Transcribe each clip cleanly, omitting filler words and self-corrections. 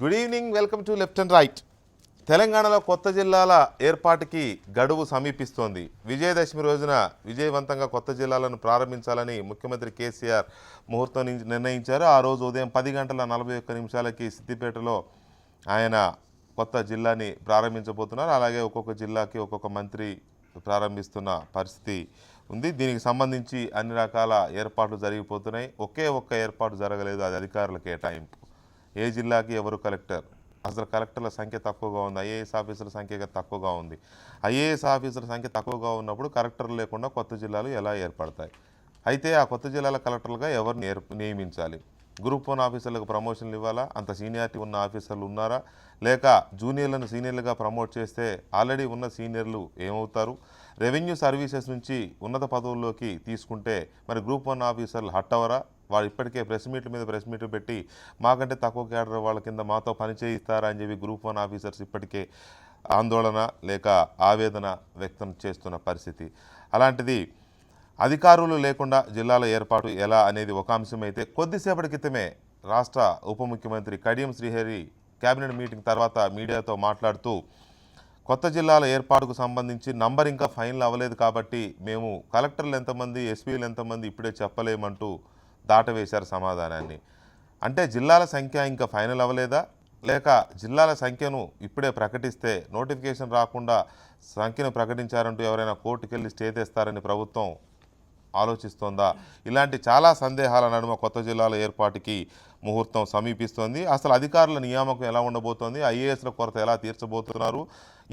Good evening, welcome to left and right. తెలంగాణలో కొత్త జిల్లాల ఏర్పాటుకి గడువు సమీపిస్తోంది. విజయదశమి రోజున విజయవంతంగా కొత్త జిల్లాలను ప్రారంభించాలని ముఖ్యమంత్రి కేసీఆర్ ముహూర్తం నిర్ణయించారు. ఆ రోజు ఉదయం 10:41 సిద్దిపేటలో ఆయన కొత్త జిల్లాని ప్రారంభించబోతున్నారు. అలాగే ఒక్కొక్క జిల్లాకి ఒక్కొక్క మంత్రి ప్రారంభిస్తున్న పరిస్థితి ఉంది. దీనికి సంబంధించి అన్ని రకాల ఏర్పాట్లు జరిగిపోతున్నాయి. ఒక్క ఏర్పాటు జరగలేదు, అది అధికారుల కేటాయింపు. ఏ జిల్లాకి ఎవరు కలెక్టర్, అసలు కలెక్టర్ల సంఖ్య తక్కువగా ఉంది, ఐఏఎస్ ఆఫీసర్ల సంఖ్య తక్కువగా ఉంది. ఐఏఎస్ ఆఫీసర్ల సంఖ్య తక్కువగా ఉన్నప్పుడు కలెక్టర్లు లేకుండా కొత్త జిల్లాలు ఎలా ఏర్పడతాయి? అయితే ఆ కొత్త జిల్లాల కలెక్టర్లుగా ఎవరిని నియమించాలి? గ్రూప్ 1 ఆఫీసర్లకు ప్రమోషన్లు ఇవ్వాలా? అంత సీనియారిటీ ఉన్న ఆఫీసర్లు ఉన్నారా? లేక జూనియర్లను సీనియర్లుగా ప్రమోట్ చేస్తే ఆల్రెడీ ఉన్న సీనియర్లు ఏమవుతారు? రెవెన్యూ సర్వీసెస్ నుంచి ఉన్నత పదవుల్లోకి తీసుకుంటే మరి గ్రూప్ 1 ఆఫీసర్లు హట్ అవరా? వాళ్ళు ఇప్పటికే ప్రెస్ మీట్లు పెట్టి మాకంటే తక్కువ క్యాడర్ వాళ్ళ కింద మాతో పని చేయిస్తారా అని చెప్పి గ్రూప్ 1 ఆఫీసర్స్ ఇప్పటికే ఆందోళన లేక ఆవేదన వ్యక్తం చేస్తున్న పరిస్థితి. అలాంటిది అధికారులు లేకుండా జిల్లాల ఏర్పాటు ఎలా అనేది ఒక అంశం అయితే, కొద్దిసేపటి క్రితమే రాష్ట్ర ఉప ముఖ్యమంత్రి కడియం శ్రీహరి కేబినెట్ మీటింగ్ తర్వాత మీడియాతో మాట్లాడుతూ కొత్త జిల్లాల ఏర్పాటుకు సంబంధించి నంబర్ ఇంకా ఫైనల్ అవ్వలేదు కాబట్టి మేము కలెక్టర్లు ఎంతమంది, ఎస్పీలు ఎంతమంది ఇప్పుడే చెప్పలేమంటూ దాటవేశారు సమాధానాన్ని. అంటే జిల్లాల సంఖ్య ఇంకా ఫైనల్ అవ్వలేదా, లేక జిల్లాల సంఖ్యను ఇప్పుడే ప్రకటిస్తే నోటిఫికేషన్ రాకుండా సంఖ్యను ప్రకటించారంటూ ఎవరైనా కోర్టుకు వెళ్ళి స్టే తెస్తారని ప్రభుత్వం ఆలోచిస్తోందా? ఇలాంటి చాలా సందేహాల నడుమ కొత్త జిల్లాల ఏర్పాటుకి ముహూర్తం సమీపిస్తోంది. అసలు అధికారుల నియామకం ఎలా ఉండబోతోంది? ఐఏఎస్ల కొరత ఎలా తీర్చబోతున్నారు?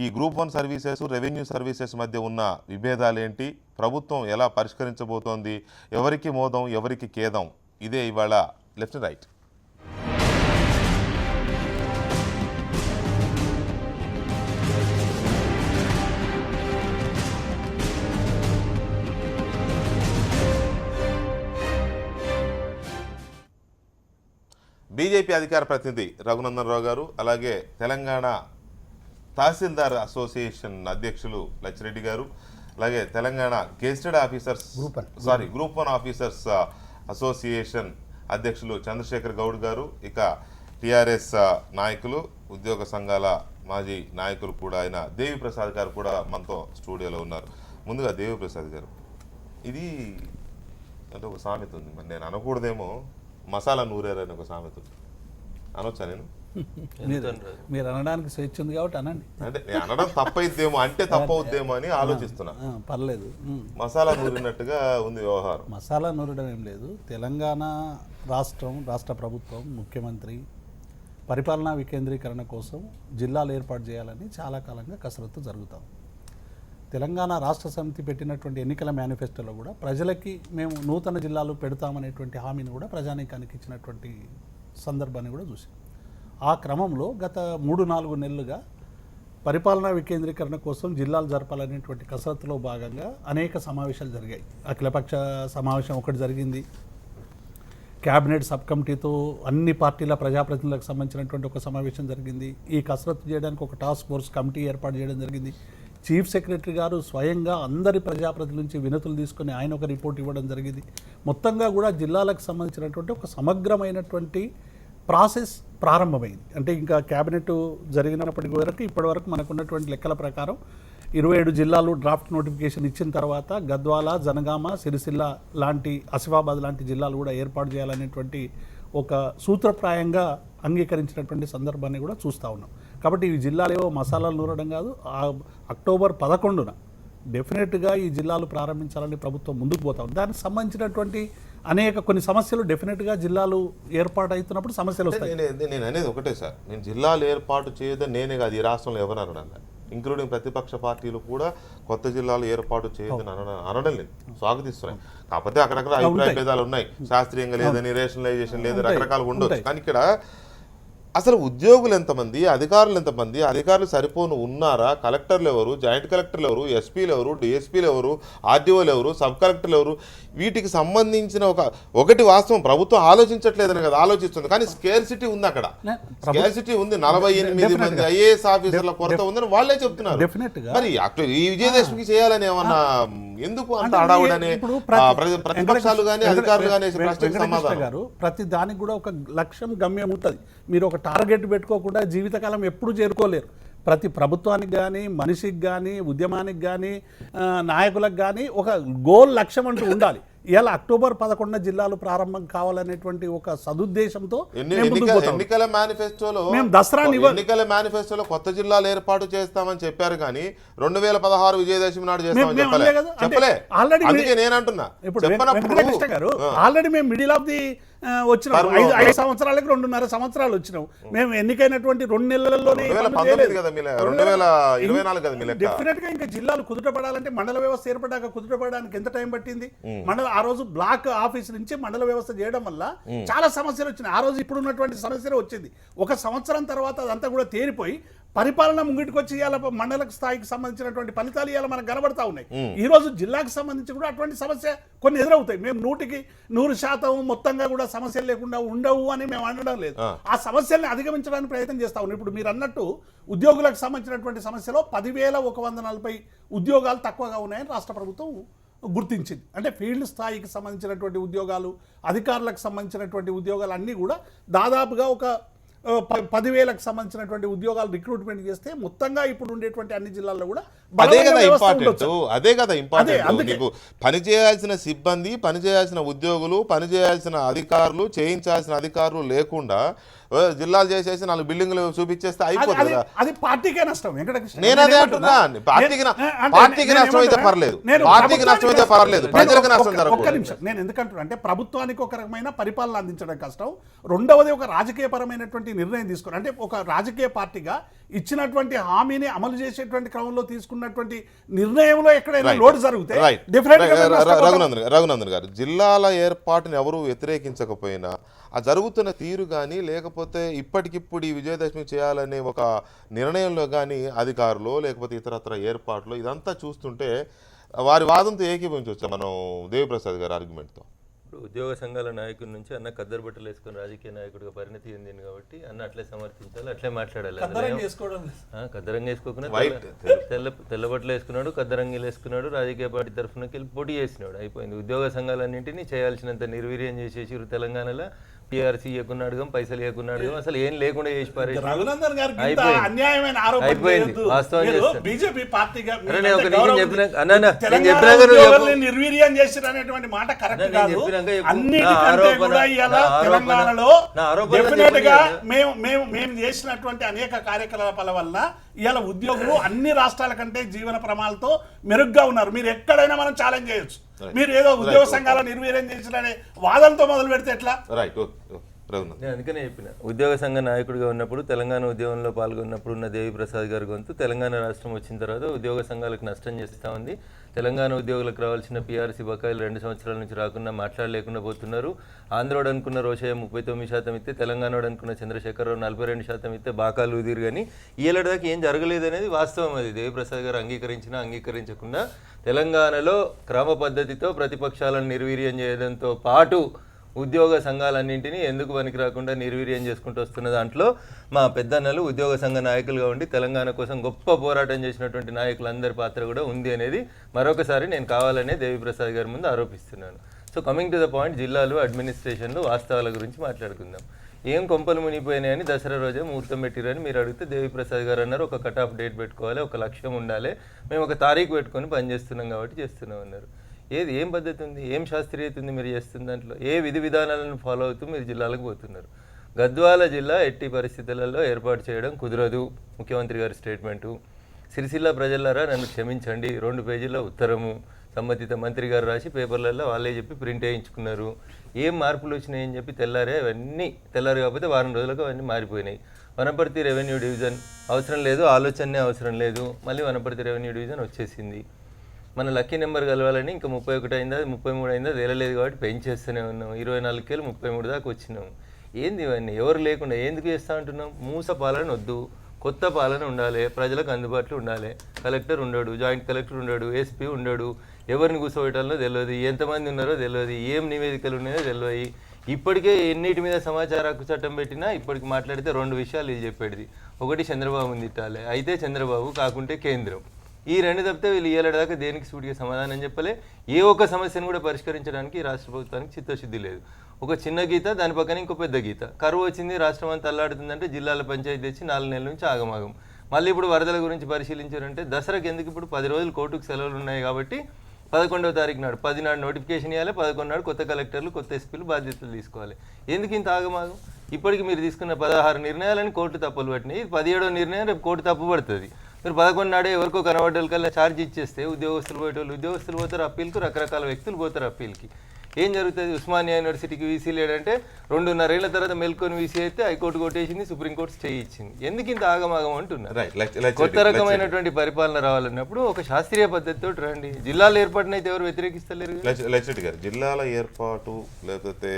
ఈ గ్రూప్ 1 సర్వీసెస్, రెవెన్యూ సర్వీసెస్ మధ్య ఉన్న విభేదాలేంటి? ప్రభుత్వం ఎలా పరిష్కరించబోతోంది? ఎవరికి మోదం, ఎవరికి ఖేదం? ఇదే ఇవాళ లెఫ్ట్ రైట్. బీజేపీ అధికార ప్రతినిధి రఘునందన్ రావు గారు, అలాగే తెలంగాణ తహసీల్దార్ అసోసియేషన్ అధ్యక్షులు లచ్చిరెడ్డి గారు, అలాగే Telangana gazetted officers group 1 officers association అధ్యక్షులు చంద్రశేఖర్ గౌడ్ గారు, ఇక టీఆర్ఎస్ నాయకులు, ఉద్యోగ సంఘాల మాజీ నాయకులు కూడా అయిన దేవిప్రసాద్ గారు కూడా మనతో స్టూడియోలో ఉన్నారు. ముందుగా దేవిప్రసాద్ గారు, ఇది అంటే ఒక సామెత ఉంది, మరి నేను అనకూడదేమో, మసాలా నూరేరని ఒక సామెత అనొచ్చా? నేను మీరు అనడానికి స్వేచ్ఛ ఉంది కాబట్టి అనండి. అంటే నేను అనడం తప్పైద్దేమో, అంటే తప్పవుద్దేమో అని ఆలోచిస్తున్నా. పర్లేదు, మసాలా నూరినట్టుగా ఉంది వ్యవహారం. మసాలా నూరడం ఏం లేదు. తెలంగాణ రాష్ట్ర ప్రభుత్వం, ముఖ్యమంత్రి పరిపాలనా వికేంద్రీకరణ కోసం జిల్లాలు ఏర్పాటు చేయాలని చాలా కాలంగా కసరత్తు జరుగుతాం. తెలంగాణ రాష్ట్ర సమితి పెట్టినటువంటి ఎన్నికల మేనిఫెస్టోలో కూడా ప్రజలకి మేము నూతన జిల్లాలు పెడతామనేటువంటి హామీని కూడా ప్రజానీకానికి ఇచ్చినటువంటి సందర్భాన్ని కూడా చూసాం. ఆ క్రమంలో గత 3-4 నెలలుగా పరిపాలనా వికేంద్రీకరణ కోసం జిల్లాలు జరపాలనేటువంటి కసరత్తులో భాగంగా అనేక సమావేశాలు జరిగాయి. అఖిలపక్ష సమావేశం ఒకటి జరిగింది. క్యాబినెట్ సబ్ కమిటీతో అన్ని పార్టీల ప్రజాప్రతినిధులకు సంబంధించినటువంటి ఒక సమావేశం జరిగింది. ఈ కసరత్తు చేయడానికి ఒక టాస్క్ ఫోర్స్ కమిటీ ఏర్పాటు చేయడం జరిగింది. చీఫ్ సెక్రటరీ గారు స్వయంగా అందరి ప్రజాప్రతినిధుల నుంచి వినతులు తీసుకొని ఆయన ఒక రిపోర్ట్ ఇవ్వడం జరిగింది. మొత్తంగా కూడా జిల్లాలకు సంబంధించినటువంటి ఒక సమగ్రమైనటువంటి ప్రాసెస్ ప్రారంభమైంది. అంటే ఇంకా క్యాబినెట్ జరిగినప్పటికి వరకు ఇప్పటివరకు మనకున్నటువంటి లెక్కల ప్రకారం 27 జిల్లాలు డ్రాఫ్ట్ నోటిఫికేషన్ ఇచ్చిన తర్వాత గద్వాల, జనగామ, సిరిసిల్ల లాంటి, ఆసిఫాబాద్ లాంటి జిల్లాలు కూడా ఏర్పాటు చేయాలనేటువంటి ఒక సూత్రప్రాయంగా అంగీకరించినటువంటి సందర్భాన్ని కూడా చూస్తూ ఉన్నాం. కాబట్టి ఈ జిల్లాలు ఏవో మసాలాలు నూరడం కాదు. అక్టోబర్ 11న డెఫినెట్గా ఈ జిల్లాలు ప్రారంభించాలని ప్రభుత్వం ముందుకు పోతా ఉంది. దానికి సంబంధించినటువంటి కొన్ని సమస్యలు డెఫినెట్గా జిల్లాలు ఏర్పాటు అవుతున్నప్పుడు సమస్యలు వస్తాయి. నేను అనేది ఒకటే సార్, నేను జిల్లాలు ఏర్పాటు చేయదని నేనే కాదు, ఈ రాష్ట్రంలో ఎవరు ఇంక్లూడింగ్ ప్రతిపక్ష పార్టీలు కూడా కొత్త జిల్లాలు ఏర్పాటు చేయదని అనడం లేదు, స్వాగతిస్తున్నాయి. కాకపోతే అక్కడక్కడ అభిప్రాయ భేదాలు ఉన్నాయి. శాస్త్రీయంగా లేదని, రేషనలైజేషన్ లేదు, రకరకాలు ఉండొచ్చు. కానీ ఇక్కడ అసలు ఉద్యోగులు ఎంతమంది, అధికారులు ఎంతమంది, అధికారులు సరిపోను ఉన్నారా, కలెక్టర్లు ఎవరు, జాయింట్ కలెక్టర్లు ఎవరు, ఎస్పీలు ఎవరు, డిఎస్పీలు ఎవరు, ఆర్డీఓలు ఎవరు, సబ్ కలెక్టర్లు ఎవరు, వీటికి సంబంధించిన ఒకటి వాస్తవం ప్రభుత్వం ఆలోచించట్లేదని కదా ఆలోచిస్తుంది. కానీ స్కేర్సిటీ ఉంది, అక్కడ స్కేర్సిటీ ఉంది. 48 మంది ఐఏఎస్ ఆఫీసర్ల కొరత ఉందని వాళ్ళే చెప్తున్నారు. మరి ఈ విజయదశమికి చేయాలని ఏమన్నా ఎందుకు అంత హడావుడని ప్రతిపక్షాలు కానీ అధికారులు కానీ వెంకటకృష్ణ గారు ప్రతి దానికి కూడా ఒక లక్ష్యం గమ్యం ఉంటుంది. మీరు ఒక టార్గెట్ పెట్టుకోకుండా జీవితకాలం ఎప్పుడు చేరుకోలేరు. ప్రతి ప్రభుత్వానికి కానీ మనిషికి కానీ ఉద్యమానికి కానీ నాయకులకు కానీ ఒక గోల్ లక్ష్యం అంటూ ఉండాలి. ఇలా అక్టోబర్ 11 జిల్లాలు ప్రారంభం కావాలనేటువంటి ఒక సదుద్దేశంతో ఎన్నికల మేనిఫెస్టోలో కొత్త జిల్లాలు ఏర్పాటు చేస్తామని చెప్పారు కానీ 2016 విజయదశమి నాడు చేస్తామని చెప్పలే. అందుకే నేను అంటున్నా ఆల్రెడీ మేము మిడిల్ ఆఫ్ ది వచ్చినాం. 5 సంవత్సరాలకి 2.5 సంవత్సరాలు వచ్చినాం. మేము ఎన్నికైనటువంటి 2 నెలల్లోనే డెఫినెట్ గా ఇంకా జిల్లాలు కుదుటపడాలంటే మండల వ్యవస్థ ఏర్పడ్డాక కుదుటపడడానికి ఎంత టైం పట్టింది? మండల ఆ రోజు బ్లాక్ ఆఫీస్ నుంచి మండల వ్యవస్థ చేయడం వల్ల చాలా సమస్యలు వచ్చినాయి. ఆ రోజు ఇప్పుడు ఉన్నటువంటి సమస్యలు వచ్చింది. 1 సంవత్సరం తర్వాత అదంతా కూడా తేరిపోయి పరిపాలన ముంగిటికి వచ్చి ఇవాళ మండల స్థాయికి సంబంధించినటువంటి ఫలితాలు ఇవాళ మనకు కనబడతా ఉన్నాయి. ఈ రోజు జిల్లాకు సంబంధించి కూడా అటువంటి సమస్య కొన్ని ఎదురవుతాయి. మేము 100% మొత్తంగా కూడా సమస్యలు లేకుండా ఉండవు అని మేము అనడం లేదు. ఆ సమస్యల్ని అధిగమించడానికి ప్రయత్నం చేస్తా ఉన్నాం. ఇప్పుడు మీరు అన్నట్టు ఉద్యోగులకు సంబంధించినటువంటి సమస్యలో 10,140 ఉద్యోగాలు తక్కువగా ఉన్నాయని రాష్ట్ర ప్రభుత్వం గుర్తించింది. అంటే ఫీల్డ్ స్థాయికి సంబంధించినటువంటి ఉద్యోగాలు, అధికారులకు సంబంధించినటువంటి ఉద్యోగాలు అన్నీ కూడా దాదాపుగా ఒక 10,000కు సంబంధించినటువంటి ఉద్యోగాలు రిక్రూట్మెంట్ చేస్తే మొత్తంగా ఇప్పుడు ఉండేటువంటి అన్ని జిల్లాల్లో కూడా అదే కదా ఇంపార్టెంట్. నీకు పని చేయాల్సిన సిబ్బంది, పని చేయాల్సిన ఉద్యోగులు, పని చేయాల్సిన అధికారులు, చేయించాల్సిన అధికారులు లేకుండా జిల్లాలు చేసేసి 4 బిల్డింగ్లు చూపించేస్తే అయిపోతుంది. అది పార్టీకే నష్టం. నేను అదే అంటున్నా, పార్టీకి నష్టం అయితే పర్లేదు, పార్టీకి నష్టం అయితే పర్లేదు, ప్రజలకు నష్టం జరగదు. ఒక్క నిమిషం, నేను ఎందుకంటున్నా అంటే ప్రభుత్వానికి ఒక రకమైన పరిపాలన అందించడం కష్టం. రెండవది ఒక రాజకీయపరమైనటువంటి నిర్ణయం తీసుకుని, అంటే ఒక రాజకీయ పార్టీగా ఇచ్చినటువంటి హామీని అమలు చేసేటువంటి క్రమంలో తీసుకున్నటువంటి నిర్ణయంలో ఎక్కడైనా లోటు జరిగితే రఘునందన్ గారు, జిల్లాల ఏర్పాటును ఎవరు వ్యతిరేకించకపోయినా ఆ జరుగుతున్న తీరు కానీ లేకపోతే ఇప్పటికిప్పుడు ఈ విజయదశమి చేయాలనే ఒక నిర్ణయంలో కానీ అధికారులు లేకపోతే ఇతరత్ర ఏర్పాట్లు ఇదంతా చూస్తుంటే వారి వాదంతో ఏకీభవించవచ్చు మనం దేవిప్రసాద్ గారి ఆర్గ్యుమెంట్తో. ఇప్పుడు ఉద్యోగ సంఘాల నాయకుడి నుంచి అన్న కద్దరు బట్టలు వేసుకుని రాజకీయ నాయకుడిగా పరిణతి చెందింది కాబట్టి అన్న అట్లే సమర్థించాలి, అట్లే మాట్లాడాలి. కద్దరంగా వేసుకోకుండా తెల్ల బట్టలు వేసుకున్నాడు, కద్దరంగిలు వేసుకున్నాడు, రాజకీయ పార్టీ తరఫున పోటీ చేసినాడు, అయిపోయింది. ఉద్యోగ సంఘాలన్నింటినీ చేయాల్సినంత నిర్వీర్యం చేసేసి తెలంగాణలో టీఆర్సీ ఇవ్వకున్నాడు, పైసలు ఇవ్వకున్నాడు, అసలు ఏం లేకుండా చేసి అయిపోయింది. వాస్తవం మేము చేసినటువంటి అనేక కార్యకలాపాల వల్ల ఇవాళ ఉద్యోగులు అన్ని రాష్ట్రాల కంటే జీవన ప్రమాణాలతో మెరుగ్గా ఉన్నారు. మీరు ఎక్కడైనా మనం ఛాలెంజ్ చేయొచ్చు. మీరు ఏదో ఉద్యోగ సంఘాల నిర్వీర్యం చేసిన వాదనతో మొదలు పెడితే ఎట్లా? నేను అందుకనే చెప్పిన, ఉద్యోగ సంఘ నాయకుడిగా ఉన్నప్పుడు తెలంగాణ ఉద్యమంలో పాల్గొన్నప్పుడు ఉన్న దేవిప్రసాద్ గారి గొంతు తెలంగాణ రాష్ట్రం వచ్చిన తర్వాత ఉద్యోగ సంఘాలకు నష్టం చేస్తూ ఉంది. తెలంగాణ ఉద్యోగులకు రావాల్సిన పీఆర్సీ బకాయిలు 2 సంవత్సరాల నుంచి రాకుండా మాట్లాడలేకుండా పోతున్నారు. ఆంధ్రోడు అనుకున్న రోషయ్య 39% ఇస్తే, తెలంగాణోడు అనుకున్న చంద్రశేఖరరావు 42% ఇస్తే బాకాలు ఉదిరు. కానీ ఏళ్ళ దాకా ఏం జరగలేదు అనేది వాస్తవం. అది దేవిప్రసాద్ గారు అంగీకరించినా అంగీకరించకుండా తెలంగాణలో క్రమ పద్ధతితో ప్రతిపక్షాలను నిర్వీర్యం చేయడంతో పాటు ఉద్యోగ సంఘాలన్నింటినీ ఎందుకు పనికి రాకుండా నిర్వీర్యం చేసుకుంటూ వస్తున్న దాంట్లో మా పెద్దన్నలు ఉద్యోగ సంఘ నాయకులుగా ఉండి తెలంగాణ కోసం గొప్ప పోరాటం చేసినటువంటి నాయకులందరి పాత్ర కూడా ఉంది అనేది మరొకసారి నేను కావాలనే దేవిప్రసాద్ గారి ముందు ఆరోపిస్తున్నాను. So coming to the point, జిల్లాలు, అడ్మినిస్ట్రేషన్లు, వాస్తవాల గురించి మాట్లాడుకుందాం. ఏం కొంపలు మునిగిపోయినాయని దసరా రోజే ముహూర్తం పెట్టిరని మీరు అడిగితే దేవిప్రసాద్ గారు అన్నారు ఒక కట్ ఆఫ్ డేట్ పెట్టుకోవాలి, ఒక లక్ష్యం ఉండాలి, మేము ఒక తారీఖు పెట్టుకొని పనిచేస్తున్నాం కాబట్టి చేస్తున్నాం అన్నారు. ఏం పద్ధతి ఉంది, ఏం శాస్త్రీయత ఉంది మీరు చేస్తున్న దాంట్లో? ఏ విధి విధానాలను ఫాలో అవుతూ మీరు జిల్లాలకు పోతున్నారు? గద్వాల జిల్లా ఎట్టి పరిస్థితులలో ఏర్పాటు చేయడం కుదరదు, ముఖ్యమంత్రి గారి స్టేట్మెంటు. సిరిసిల్ల ప్రజలారా నన్ను క్షమించండి, 2 పేజీల ఉత్తరము సంబంధిత మంత్రి గారు రాసి పేపర్లలో వాళ్ళే చెప్పి ప్రింట్ వేయించుకున్నారు. ఏం మార్పులు వచ్చినాయని చెప్పి తెల్లారు కాకపోతే వారం రోజులకు అవన్నీ మారిపోయినాయి. వనపర్తి రెవెన్యూ డివిజన్ అవసరం లేదు, ఆలోచనే అవసరం లేదు, మళ్ళీ వనపర్తి రెవెన్యూ డివిజన్ వచ్చేసింది. మన లక్కీ నెంబర్ కలవాలని ఇంకా 31 అయిందా 33 అయిందా తేలలేదు కాబట్టి పెంచేస్తూనే ఉన్నాం. 24 33 దాకా వచ్చినాం. ఏంది ఇవన్నీ? ఎవరు లేకుండా ఎందుకు చేస్తూ ఉంటున్నాం? మూస పాలన వద్దు, కొత్త పాలన ఉండాలి, ప్రజలకు అందుబాటులో ఉండాలి. కలెక్టర్ ఉండడు, జాయింట్ కలెక్టర్ ఉండడు, ఎస్పీ ఉండడు, ఎవరిని కూర్చోబెట్టాలో తెలియదు, ఎంతమంది ఉన్నారో తెలియదు, ఏం నివేదికలు ఉన్నాయో తెలియదు. ఇప్పటికే ఎన్నిటి మీద సమాచార హక్కు చట్టం పెట్టినా ఇప్పటికి మాట్లాడితే 2 విషయాలు ఇది చెప్పేది. ఒకటి చంద్రబాబుని తిట్టాలి, అయితే చంద్రబాబు కాకుంటే కేంద్రం. ఈ రెండు తప్పితే వీళ్ళు ఏడాదాకా దేనికి సూటిగా సమాధానం చెప్పలే. ఏ ఒక్క సమస్యను కూడా పరిష్కరించడానికి రాష్ట్ర ప్రభుత్వానికి చిత్తశుద్ధి లేదు. ఒక చిన్న గీత, దాని పక్కన ఇంకో పెద్ద గీత. కరువు వచ్చింది, రాష్ట్రం అంతా అల్లాడుతుందంటే జిల్లాల పంచాయతీ తెచ్చి 4 నెలల నుంచి ఆగమాగం. మళ్ళీ ఇప్పుడు వరదల గురించి పరిశీలించారంటే దసరాకి ఎందుకు, ఇప్పుడు 10 రోజులు కోర్టుకు సెలవులు ఉన్నాయి కాబట్టి 11వ తారీఖు నాడు 10 నాడు నోటిఫికేషన్ ఇవ్వాలి, 11 నాడు కొత్త కలెక్టర్లు కొత్త ఎస్పీలు బాధ్యతలు తీసుకోవాలి. ఎందుకు ఇంత ఆగమాగం? ఇప్పటికి మీరు తీసుకున్న 16 నిర్ణయాలని కోర్టు తప్పులు పట్టినాయి. 17వ నిర్ణయం రేపు కోర్టు తప్పు పడుతుంది. మీరు 11 నాడే ఎవరికో కనబడ్డల కల్లా ఛార్జ్ ఇచ్చేస్తే ఉద్యోగస్తులు పోయేటోళ్ళు ఉద్యోగస్తులు పోతారు అప్పీల్కి, రకరకాల వ్యక్తులు పోతారు అప్పీల్కి. ఏం జరుగుతుంది? ఉస్మానియా యూనివర్సిటీకి వీసీ లేడంటే 2.5 ఏళ్ల తర్వాత మెల్కొని వీసీ అయితే హైకోర్టు కొట్టేసింది, సుప్రీంకోర్టు స్టే ఇచ్చింది. ఎందుకు ఇంత ఆగమాగం అంటున్నారు? కొత్త రకమైనటువంటి పరిపాలన రావాలన్నప్పుడు ఒక శాస్త్రీయ పద్ధతితో రండి. జిల్లాల ఏర్పాటును అయితే ఎవరు వ్యతిరేకిస్తలేరు. లక్ష్మణ్ గారు, జిల్లాల ఏర్పాటు లేకపోతే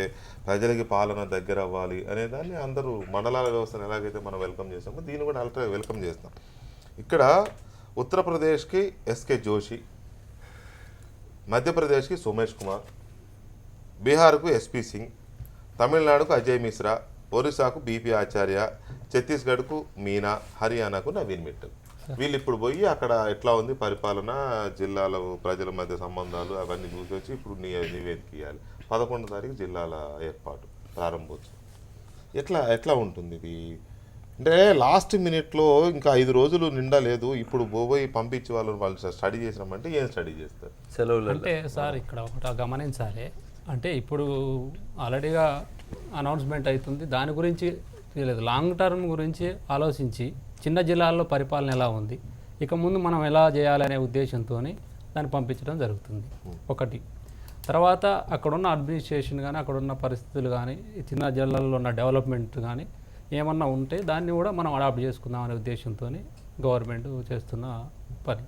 ప్రజలకి పాలన దగ్గర అవ్వాలి అనే దాన్ని అందరూ మండలాల వ్యవస్థను ఎలాగైతే మనం వెల్కమ్ చేస్తామో దీన్ని కూడా అల్ట్రా వెల్కమ్ చేస్తాం. ఇక్కడ ఉత్తరప్రదేశ్కి ఎస్కే జోషి, మధ్యప్రదేశ్కి సోమేష్ కుమార్, బీహార్కు ఎస్పీ సింగ్, తమిళనాడుకు అజయ్ మిశ్రా, ఒరిస్సాకు బీపీ ఆచార్య, ఛత్తీస్గఢ్కు మీనా, హర్యానాకు నవీన్ మిట్టల్. వీళ్ళు ఇప్పుడు పోయి అక్కడ ఎట్లా ఉంది పరిపాలన, జిల్లాల ప్రజల మధ్య సంబంధాలు అవన్నీ చూసి వచ్చి ఇప్పుడు నివేదిక ఇవ్వాలి. 11వ తారీఖు జిల్లాల ఏర్పాటు ప్రారంభోత్సవం. ఎట్లా ఉంటుంది ఇది? అంటే లాస్ట్ మినిట్లో ఇంకా 5 రోజులు నిండా లేదు, ఇప్పుడు పోయి పంపించి వాళ్ళు స్టడీ చేసినామంటే ఏం స్టడీ చేస్తారు? సెలవులు అంటే సార్ ఇక్కడ ఒకటి గమనించాలి. అంటే ఇప్పుడు ఆల్రెడీగా అనౌన్స్మెంట్ అవుతుంది, దాని గురించి తెలియదు. లాంగ్ టర్మ్ గురించి ఆలోచించి చిన్న జిల్లాల్లో పరిపాలన ఎలా ఉంది, ఇక ముందు మనం ఎలా చేయాలనే ఉద్దేశంతో దాన్ని పంపించడం జరుగుతుంది ఒకటి. తర్వాత అక్కడున్న అడ్మినిస్ట్రేషన్ కానీ అక్కడున్న పరిస్థితులు కానీ చిన్న జిల్లాల్లో ఉన్న డెవలప్మెంట్ కానీ ఏమన్నా ఉంటే దాన్ని కూడా మనం అడాప్ట్ చేసుకుందాం అనే ఉద్దేశంతో గవర్నమెంట్ చేస్తున్న పని.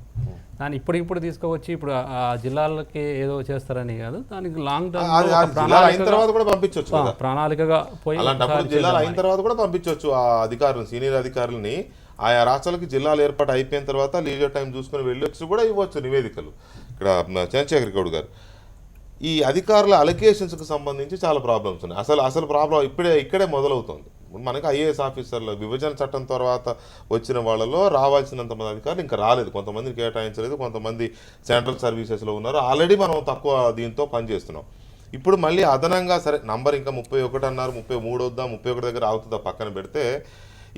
దాన్ని ఇప్పుడు తీసుకువచ్చి ఇప్పుడు ఆ జిల్లాలకి ఏదో చేస్తారని కాదు, దానికి లాంగ్ టర్మ్ ప్రణాళికగా పోయి జిల్లాలు అయిన తర్వాత కూడా పంపించవచ్చు ఆ అధికారులు, సీనియర్ అధికారులని. ఆయా రాష్ట్రాలకి జిల్లాలు ఏర్పాటు అయిపోయిన తర్వాత లీజర్ టైం చూసుకుని వెళ్ళొచ్చు కూడా ఇవ్వచ్చు నివేదికలు. ఇక్కడ చంద్రశేఖర్ గౌడ్ గారు, ఈ అధికారుల అలొకేషన్స్కి సంబంధించి చాలా ప్రాబ్లమ్స్ ఉన్నాయి. అసలు ప్రాబ్లం ఇక్కడే మొదలవుతుంది. మనకి ఐఏఎస్ ఆఫీసర్లు విభజన చట్టం తర్వాత వచ్చిన వాళ్ళలో రావాల్సినంత మంది అధికారులు ఇంకా రాలేదు. కొంతమందిని కేటాయించలేదు, కొంతమంది సెంట్రల్ సర్వీసెస్లో ఉన్నారు. ఆల్రెడీ మనం తక్కువ దీంతో పనిచేస్తున్నాం. ఇప్పుడు మళ్ళీ అదనంగా సరే నంబర్ ఇంకా 31 అన్నారు, 33 వద్దాం, 31 దగ్గర అవుతుందా పక్కన పెడితే,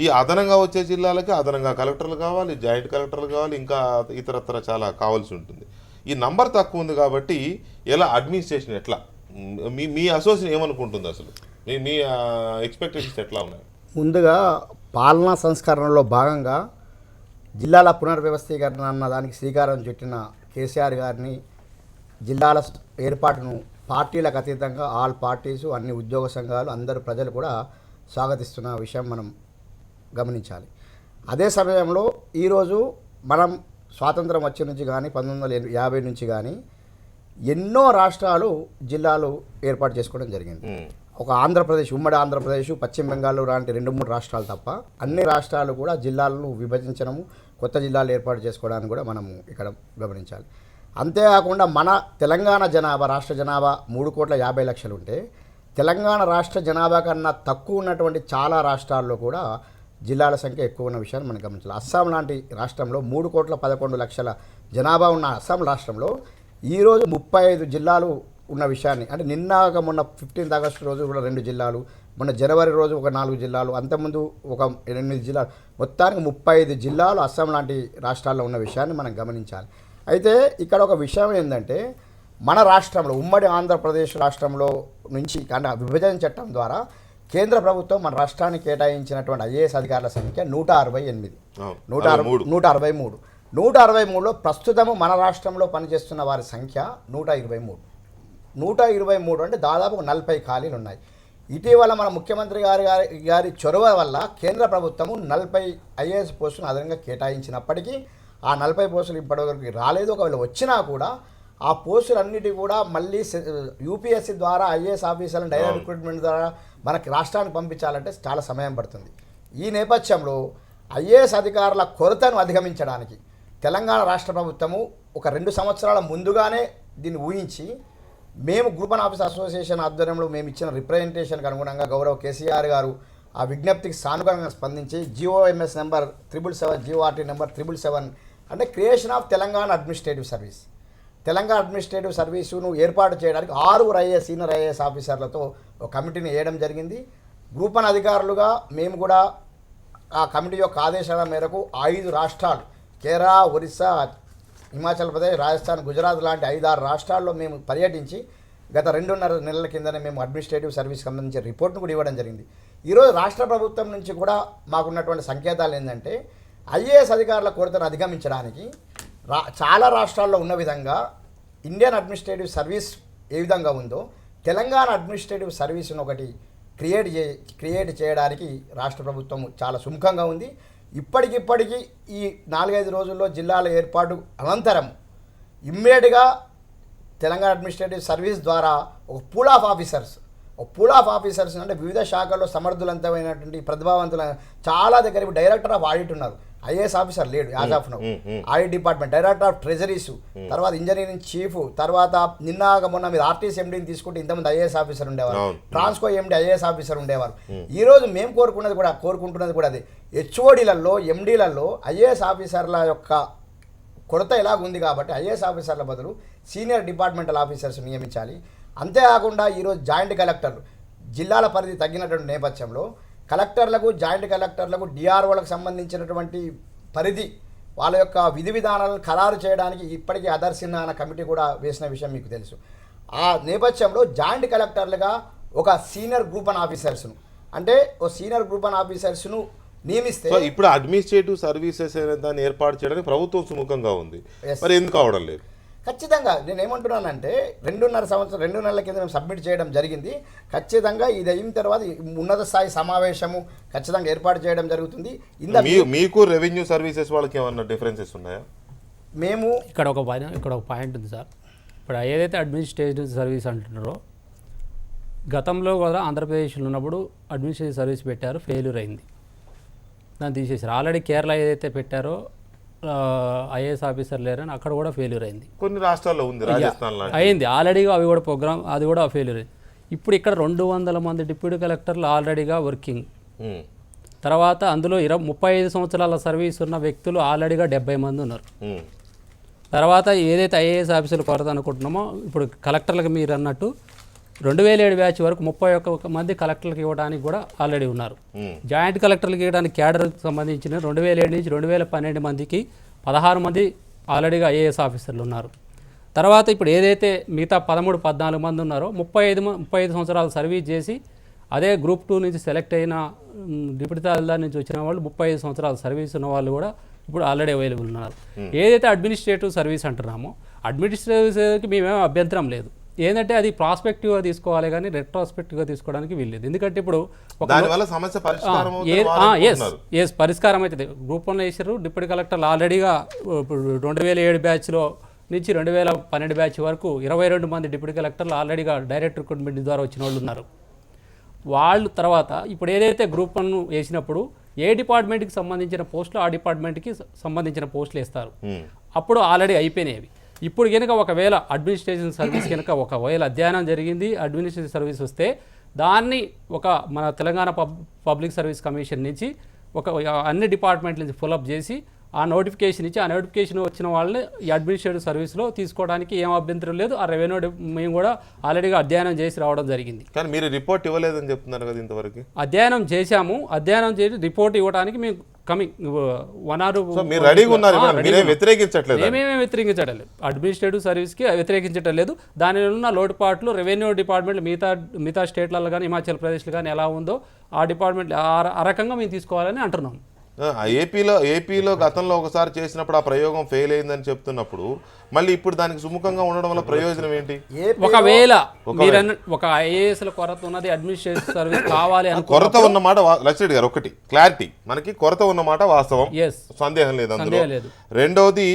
ఈ అదనంగా వచ్చే జిల్లాలకి అదనంగా కలెక్టర్లు కావాలి, జాయింట్ కలెక్టర్లు కావాలి, ఇంకా ఇతరత్ర చాలా కావాల్సి ఉంటుంది. ఈ నంబర్ తక్కువ ఉంది కాబట్టి ఎలా అడ్మినిస్ట్రేషన్ ఎట్లా, మీ అసోసియేషన్ ఏమనుకుంటుంది, అసలు మీ ఎక్స్పెక్టేషన్స్ ఎట్లా ఉన్నాయి? ముందుగా పాలనా సంస్కరణలో భాగంగా జిల్లాల పునర్వ్యవస్థీకరణ అన్న దానికి శ్రీకారం చుట్టిన కేసీఆర్ గారిని, జిల్లాల ఏర్పాటును పార్టీలకు అతీతంగా ఆల్ పార్టీసు, అన్ని ఉద్యోగ సంఘాలు, అందరు ప్రజలు కూడా స్వాగతిస్తున్న విషయం మనం గమనించాలి. అదే సమయంలో ఈరోజు మనం స్వాతంత్రం వచ్చే నుంచి కానీ 1950 నుంచి కానీ ఎన్నో రాష్ట్రాలు జిల్లాలు ఏర్పాటు చేసుకోవడం జరిగింది. ఒక ఆంధ్రప్రదేశ్, ఉమ్మడి ఆంధ్రప్రదేశ్, పశ్చిమ బెంగాల్ లాంటి 2-3 రాష్ట్రాలు తప్ప అన్ని రాష్ట్రాలు కూడా జిల్లాలను విభజించడము, కొత్త జిల్లాలు ఏర్పాటు చేసుకోవడానికి కూడా మనము ఇక్కడ గమనించాలి. అంతేకాకుండా మన తెలంగాణ జనాభా, రాష్ట్ర జనాభా 3,50,00,000 ఉంటే తెలంగాణ రాష్ట్ర జనాభా కన్నా తక్కువ ఉన్నటువంటి చాలా రాష్ట్రాల్లో కూడా జిల్లాల సంఖ్య ఎక్కువ ఉన్న విషయాన్ని మనం గమనించాలి. అస్సాం లాంటి రాష్ట్రంలో 3,11,00,000 జనాభా ఉన్న అస్సాం రాష్ట్రంలో ఈరోజు 35 జిల్లాలు ఉన్న విషయాన్ని, అంటే మొన్న 15 ఆగస్టు రోజు కూడా 2 జిల్లాలు, మొన్న జనవరి రోజు ఒక 4 జిల్లాలు, అంతకుముందు ఒక 8 జిల్లాలు, మొత్తానికి 35 జిల్లాలు అస్సాం లాంటి రాష్ట్రాల్లో ఉన్న విషయాన్ని మనం గమనించాలి. అయితే ఇక్కడ ఒక విషయం ఏంటంటే, మన రాష్ట్రంలో, ఉమ్మడి ఆంధ్రప్రదేశ్ రాష్ట్రంలో నుంచి అంటే విభజన చట్టం ద్వారా కేంద్ర ప్రభుత్వం మన రాష్ట్రానికి కేటాయించినటువంటి ఐఏఎస్ అధికారుల సంఖ్య 168, 163. 163లో ప్రస్తుతము మన రాష్ట్రంలో పనిచేస్తున్న వారి సంఖ్య 123. 123 అంటే దాదాపు 40 ఖాళీలు ఉన్నాయి. ఇటీవల మన ముఖ్యమంత్రి గారి చొరవ వల్ల కేంద్ర ప్రభుత్వము 40 ఐఏఎస్ పోస్టులను అదనంగా కేటాయించినప్పటికీ ఆ 40 పోస్టులు ఇప్పటివరకు రాలేదు. ఒకవేళ వచ్చినా కూడా ఆ పోస్టులన్నిటి కూడా మళ్ళీ యూపీఎస్సీ ద్వారా ఐఏఎస్ ఆఫీసర్లను డైరెక్ట్ రిక్రూట్మెంట్ ద్వారా మనకి రాష్ట్రానికి పంపించాలంటే చాలా సమయం పడుతుంది. ఈ నేపథ్యంలో ఐఏఎస్ అధికారుల కొరతను అధిగమించడానికి తెలంగాణ రాష్ట్ర ప్రభుత్వము ఒక 2 సంవత్సరాల ముందుగానే దీన్ని ఊహించి, మేము గ్రూప్ వన్ ఆఫీస్ అసోసియేషన్ ఆధ్వర్యంలో మేము ఇచ్చిన రిప్రజెంటేషన్కి అనుగుణంగా గౌరవ కేసీఆర్ గారు ఆ విజ్ఞప్తికి సానుకూలంగా స్పందించి GOMS నెంబర్ 777, GORT నెంబర్ 777 అంటే creation of Telangana administrative service. Telangana administrative సర్వీసును ఏర్పాటు చేయడానికి 6 సీనియర్ ఐఏఎస్ ఆఫీసర్లతో ఒక కమిటీని వేయడం జరిగింది. గ్రూప్ 1 అధికారులుగా మేము కూడా ఆ కమిటీ యొక్క ఆదేశాల మేరకు 5 రాష్ట్రాలు కేరళ, ఒరిస్సా, హిమాచల్ ప్రదేశ్, రాజస్థాన్, గుజరాత్ లాంటి 5-6 రాష్ట్రాల్లో మేము పర్యటించి గత 2.5 నెలల కిందనే మేము అడ్మినిస్ట్రేటివ్ సర్వీస్ సంబంధించిన రిపోర్ట్ను కూడా ఇవ్వడం జరిగింది. ఈరోజు రాష్ట్ర ప్రభుత్వం నుంచి కూడా మాకున్నటువంటి సంకేతాలు ఏంటంటే ఐఏఎస్ అధికారుల కొరతను అధిగమించడానికి చాలా రాష్ట్రాల్లో ఉన్న విధంగా ఇండియన్ అడ్మినిస్ట్రేటివ్ సర్వీస్ ఏ విధంగా ఉందో తెలంగాణ అడ్మినిస్ట్రేటివ్ సర్వీస్ను ఒకటి క్రియేట్ చేయడానికి రాష్ట్ర ప్రభుత్వం చాలా సుముఖంగా ఉంది. ఇప్పటికిప్పటికీ ఈ 4-5 రోజుల్లో జిల్లాల ఏర్పాటు అనంతరం ఇమ్మీడియట్గా తెలంగాణ అడ్మినిస్ట్రేటివ్ సర్వీస్ ద్వారా ఒక పూల్ ఆఫ్ ఆఫీసర్స్ అంటే వివిధ శాఖల్లో సమర్థులంతమైనటువంటి ప్రతిభావంతులైన చాలా దగ్గర డైరెక్టర్ ఆఫ్ ఆడిట్ ఉన్నారు, ఐఏఎస్ ఆఫీసర్ లేడు as of now. Audit department, director of treasuries, తర్వాత ఇంజనీరింగ్ చీఫ్, తర్వాత మొన్న మీరు ఆర్టీసీ ఎండీని తీసుకుంటే ఇంతమంది ఐఏఎస్ ఆఫీసర్ ఉండేవారు, ట్రాన్స్కో ఎండీ ఐఏఎస్ ఆఫీసర్ ఉండేవారు. ఈరోజు మేము కోరుకుంటున్నది కూడా అదే. హెచ్ఓడీలలో, ఎండీలలో ఐఏఎస్ ఆఫీసర్ల యొక్క కొరత ఎలాగుంది కాబట్టి ఐఏఎస్ ఆఫీసర్ల బదులు సీనియర్ డిపార్ట్మెంటల్ ఆఫీసర్స్ నియమించాలి. అంతేకాకుండా ఈరోజు జాయింట్ కలెక్టర్లు జిల్లాల పరిధి తగ్గినటువంటి నేపథ్యంలో కలెక్టర్లకు, జాయింట్ కలెక్టర్లకు, డిఆర్ఓలకు సంబంధించినటువంటి పరిధి వాళ్ళ యొక్క విధి విధానాలను ఖరారు చేయడానికి ఇప్పటికీ అదర్శిన్న అన్న కమిటీ కూడా వేసిన విషయం మీకు తెలుసు. ఆ నేపథ్యంలో జాయింట్ కలెక్టర్లుగా ఒక సీనియర్ గ్రూప్ 1 ఆఫీసర్స్ను అంటే ఓ సీనియర్ గ్రూప్ 1 ఆఫీసర్స్ను నియమిస్తే ఇప్పుడు అడ్మినిస్ట్రేటివ్ సర్వీసెస్ దాన్ని ఏర్పాటు చేయడానికి ప్రభుత్వం సుముఖంగా ఉంది, మరి ఎందుకు అవడం లేదు? ఖచ్చితంగా నేను ఏమంటున్నానంటే 2 నెలల కింద మేము సబ్మిట్ చేయడం జరిగింది. ఖచ్చితంగా ఇది అయిన తర్వాత ఉన్నత స్థాయి సమావేశము ఖచ్చితంగా ఏర్పాటు చేయడం జరుగుతుంది. మీకు రెవెన్యూ సర్వీసెస్ వాళ్ళకి ఏమన్నా డిఫరెన్సెస్ ఉన్నాయా? మేము ఇక్కడ ఒక పాయింట్ ఉంది సార్. ఇప్పుడు ఏదైతే అడ్మినిస్ట్రేటివ్ సర్వీస్ అంటున్నారో గతంలో కూడా ఆంధ్రప్రదేశ్లో ఉన్నప్పుడు అడ్మినిస్ట్రేటివ్ సర్వీస్ పెట్టారు, ఫెయిల్యూర్ అయింది, దాన్ని తీసేసారు. ఆల్రెడీ కేరళ ఏదైతే పెట్టారో ఐఏఎస్ ఆఫీసర్ లేరని అక్కడ కూడా ఫెయిల్యూర్ అయింది. కొన్ని రాష్ట్రాల్లో ఉంది, రాజస్థాన్ అయింది ఆల్రెడీగా, అవి కూడా ప్రోగ్రామ్ అది కూడా ఫెయిల్యూర్ అయింది. ఇప్పుడు ఇక్కడ 200 మంది డిప్యూటీ కలెక్టర్లు ఆల్రెడీగా వర్కింగ్, తర్వాత అందులో 35 సంవత్సరాల సర్వీస్ ఉన్న వ్యక్తులు ఆల్రెడీగా 70 మంది ఉన్నారు. తర్వాత ఏదైతే ఐఏఎస్ ఆఫీసర్లు కొరత అనుకుంటున్నామో ఇప్పుడు కలెక్టర్లకు మీరు అన్నట్టు 2007 బ్యాచ్ వరకు 31 మంది కలెక్టర్లకు ఇవ్వడానికి కూడా ఆల్రెడీ ఉన్నారు. జాయింట్ కలెక్టర్లకు ఇవ్వడానికి క్యాడర్కి సంబంధించిన 2007 నుంచి 2012 మందికి 16 మంది ఆల్రెడీగా ఐఏఎస్ ఆఫీసర్లు ఉన్నారు. తర్వాత ఇప్పుడు ఏదైతే మిగతా 13-14 మంది ఉన్నారో 35 సంవత్సరాలు సర్వీస్ చేసి అదే గ్రూప్ 2 నుంచి సెలెక్ట్ అయిన డిప్యూటీ తహసీల్దార్ నుంచి వచ్చిన వాళ్ళు 35 సంవత్సరాల సర్వీస్ ఉన్న వాళ్ళు కూడా ఇప్పుడు ఆల్రెడీ అవైలబుల్ ఉన్నారు. ఏదైతే అడ్మినిస్ట్రేటివ్ సర్వీస్ అంటున్నామో అడ్మినిస్ట్రేటివ్కి మేమేమో అభ్యంతరం లేదు, ఏంటంటే అది ప్రాస్పెక్టివ్గా తీసుకోవాలి కానీ రెట్రోస్పెక్టివ్గా తీసుకోవడానికి వీల్లేదు. ఎందుకంటే ఇప్పుడు పరిష్కారం అవుతుంది. గ్రూప్ 1 వేసారు డిప్యూటీ కలెక్టర్లు ఆల్రెడీగా 2007 బ్యాచ్లో నుంచి 2012 బ్యాచ్ వరకు 22 మంది డిప్యూటీ కలెక్టర్లు ఆల్రెడీగా డైరెక్ట్ రిక్రూట్మెంట్ ద్వారా వచ్చిన వాళ్ళు ఉన్నారు. వాళ్ళు తర్వాత ఇప్పుడు ఏదైతే గ్రూప్ 1 వేసినప్పుడు ఏ డిపార్ట్మెంట్కి సంబంధించిన పోస్టులు ఆ డిపార్ట్మెంట్కి సంబంధించిన పోస్టులు వేస్తారు, అప్పుడు ఆల్రెడీ అయిపోయినాయి. ఇప్పుడు కనుక ఒకవేళ అడ్మినిస్ట్రేషన్ సర్వీస్ కనుక ఒకవేళ అధ్యయనం జరిగింది, అడ్మినిస్ట్రేషన్ సర్వీస్ వస్తే దాన్ని మన తెలంగాణ పబ్లిక్ సర్వీస్ కమిషన్ నుంచి అన్ని డిపార్ట్మెంట్ల నుంచి ఫుల్అప్ చేసి ఆ నోటిఫికేషన్ ఇచ్చి ఆ నోటిఫికేషన్ వచ్చిన వాళ్ళని ఈ అడ్మినిస్ట్రేటివ్ సర్వీస్లో తీసుకోవడానికి ఏం అభ్యంతరం లేదు. ఆ రెవెన్యూ మేము కూడా ఆల్రెడీగా అధ్యయనం చేసి రావడం జరిగింది. కానీ మీరు రిపోర్ట్ ఇవ్వలేదని చెప్తున్నారు కదా ఇంతవరకు? అధ్యయనం చేశాము, అధ్యయనం చేసి రిపోర్ట్ ఇవ్వడానికి మేము కమింగ్ 1 or 2 మీరు రెడీగా ఉన్నారు, వ్యతిరేకించట్లేదు? మేమేమీ వ్యతిరేకించడం లేదు, అడ్మినిస్ట్రేటివ్ సర్వీస్కి వ్యతిరేకించడం లేదు. దానిలో ఉన్న లోటుపాట్లు రెవెన్యూ డిపార్ట్మెంట్ మిగతా స్టేట్లలో కానీ హిమాచల్ ప్రదేశ్లో కానీ ఎలా ఉందో ఆ డిపార్ట్మెంట్ ఆ రకంగా మేము తీసుకోవాలని అంటున్నాం. ఏపీలో గతంలో ఒకసారి చేసినప్పుడు ఆ ప్రయోగం ఫెయిల్ అయిందని చెప్తున్నప్పుడు మళ్ళీ ఇప్పుడు దానికి సుముఖంగా ఉండడం వల్ల ప్రయోజనం ఏంటి? ఒకవేళ ఒక ఐఏఎస్ల కొరత ఉన్నది, అడ్మినిస్ట్రేటివ్ సర్వీస్ కావాలి అని కొరత ఉన్నమాట లక్ష్మణ్ గారు ఒకటి క్లారిటీ, మనకి కొరత ఉన్నమాట వాస్తవం, సందేహం లేదు అందులో. రెండవది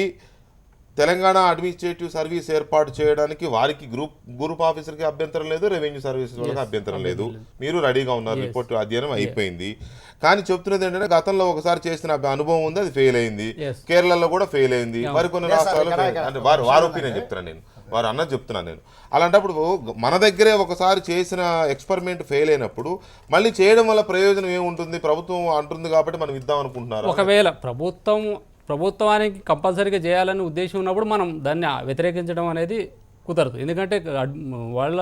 తెలంగాణ అడ్మినిస్ట్రేటివ్ సర్వీస్ ఏర్పాటు చేయడానికి వారికి గ్రూప్ ఆఫీసర్కి అభ్యంతరం లేదు, రెవెన్యూ సర్వీసెస్ వాళ్ళకి అభ్యంతరం లేదు, మీరు రెడీగా ఉన్నారు, రిపోర్ట్ అధ్యయనం అయిపోయింది. కానీ చెప్తున్నది ఏంటంటే గతంలో ఒకసారి చేసిన అనుభవం ఉంది, అది ఫెయిల్ అయింది, కేరళలో కూడా ఫెయిల్ అయింది, మరికొన్ని రాష్ట్రాల్లో అంటే వారి ఒపీనియన్ చెప్తున్నాను నేను, వారు అన్నది చెప్తున్నాను నేను. అలాంటప్పుడు మన దగ్గరే ఒకసారి చేసిన ఎక్స్పెరిమెంట్ ఫెయిల్ అయినప్పుడు మళ్ళీ చేయడం వల్ల ప్రయోజనం ఏముంటుంది? ప్రభుత్వం అంటుంది కాబట్టి మనం ఇద్దాం అనుకుంటున్నారు. ఒకవేళ ప్రభుత్వం ప్రభుత్వానికి కంపల్సరీగా చేయాలని ఉద్దేశం ఉన్నప్పుడు మనం దాన్ని వ్యతిరేకించడం అనేది కుదరదు. ఎందుకంటే వాళ్ళ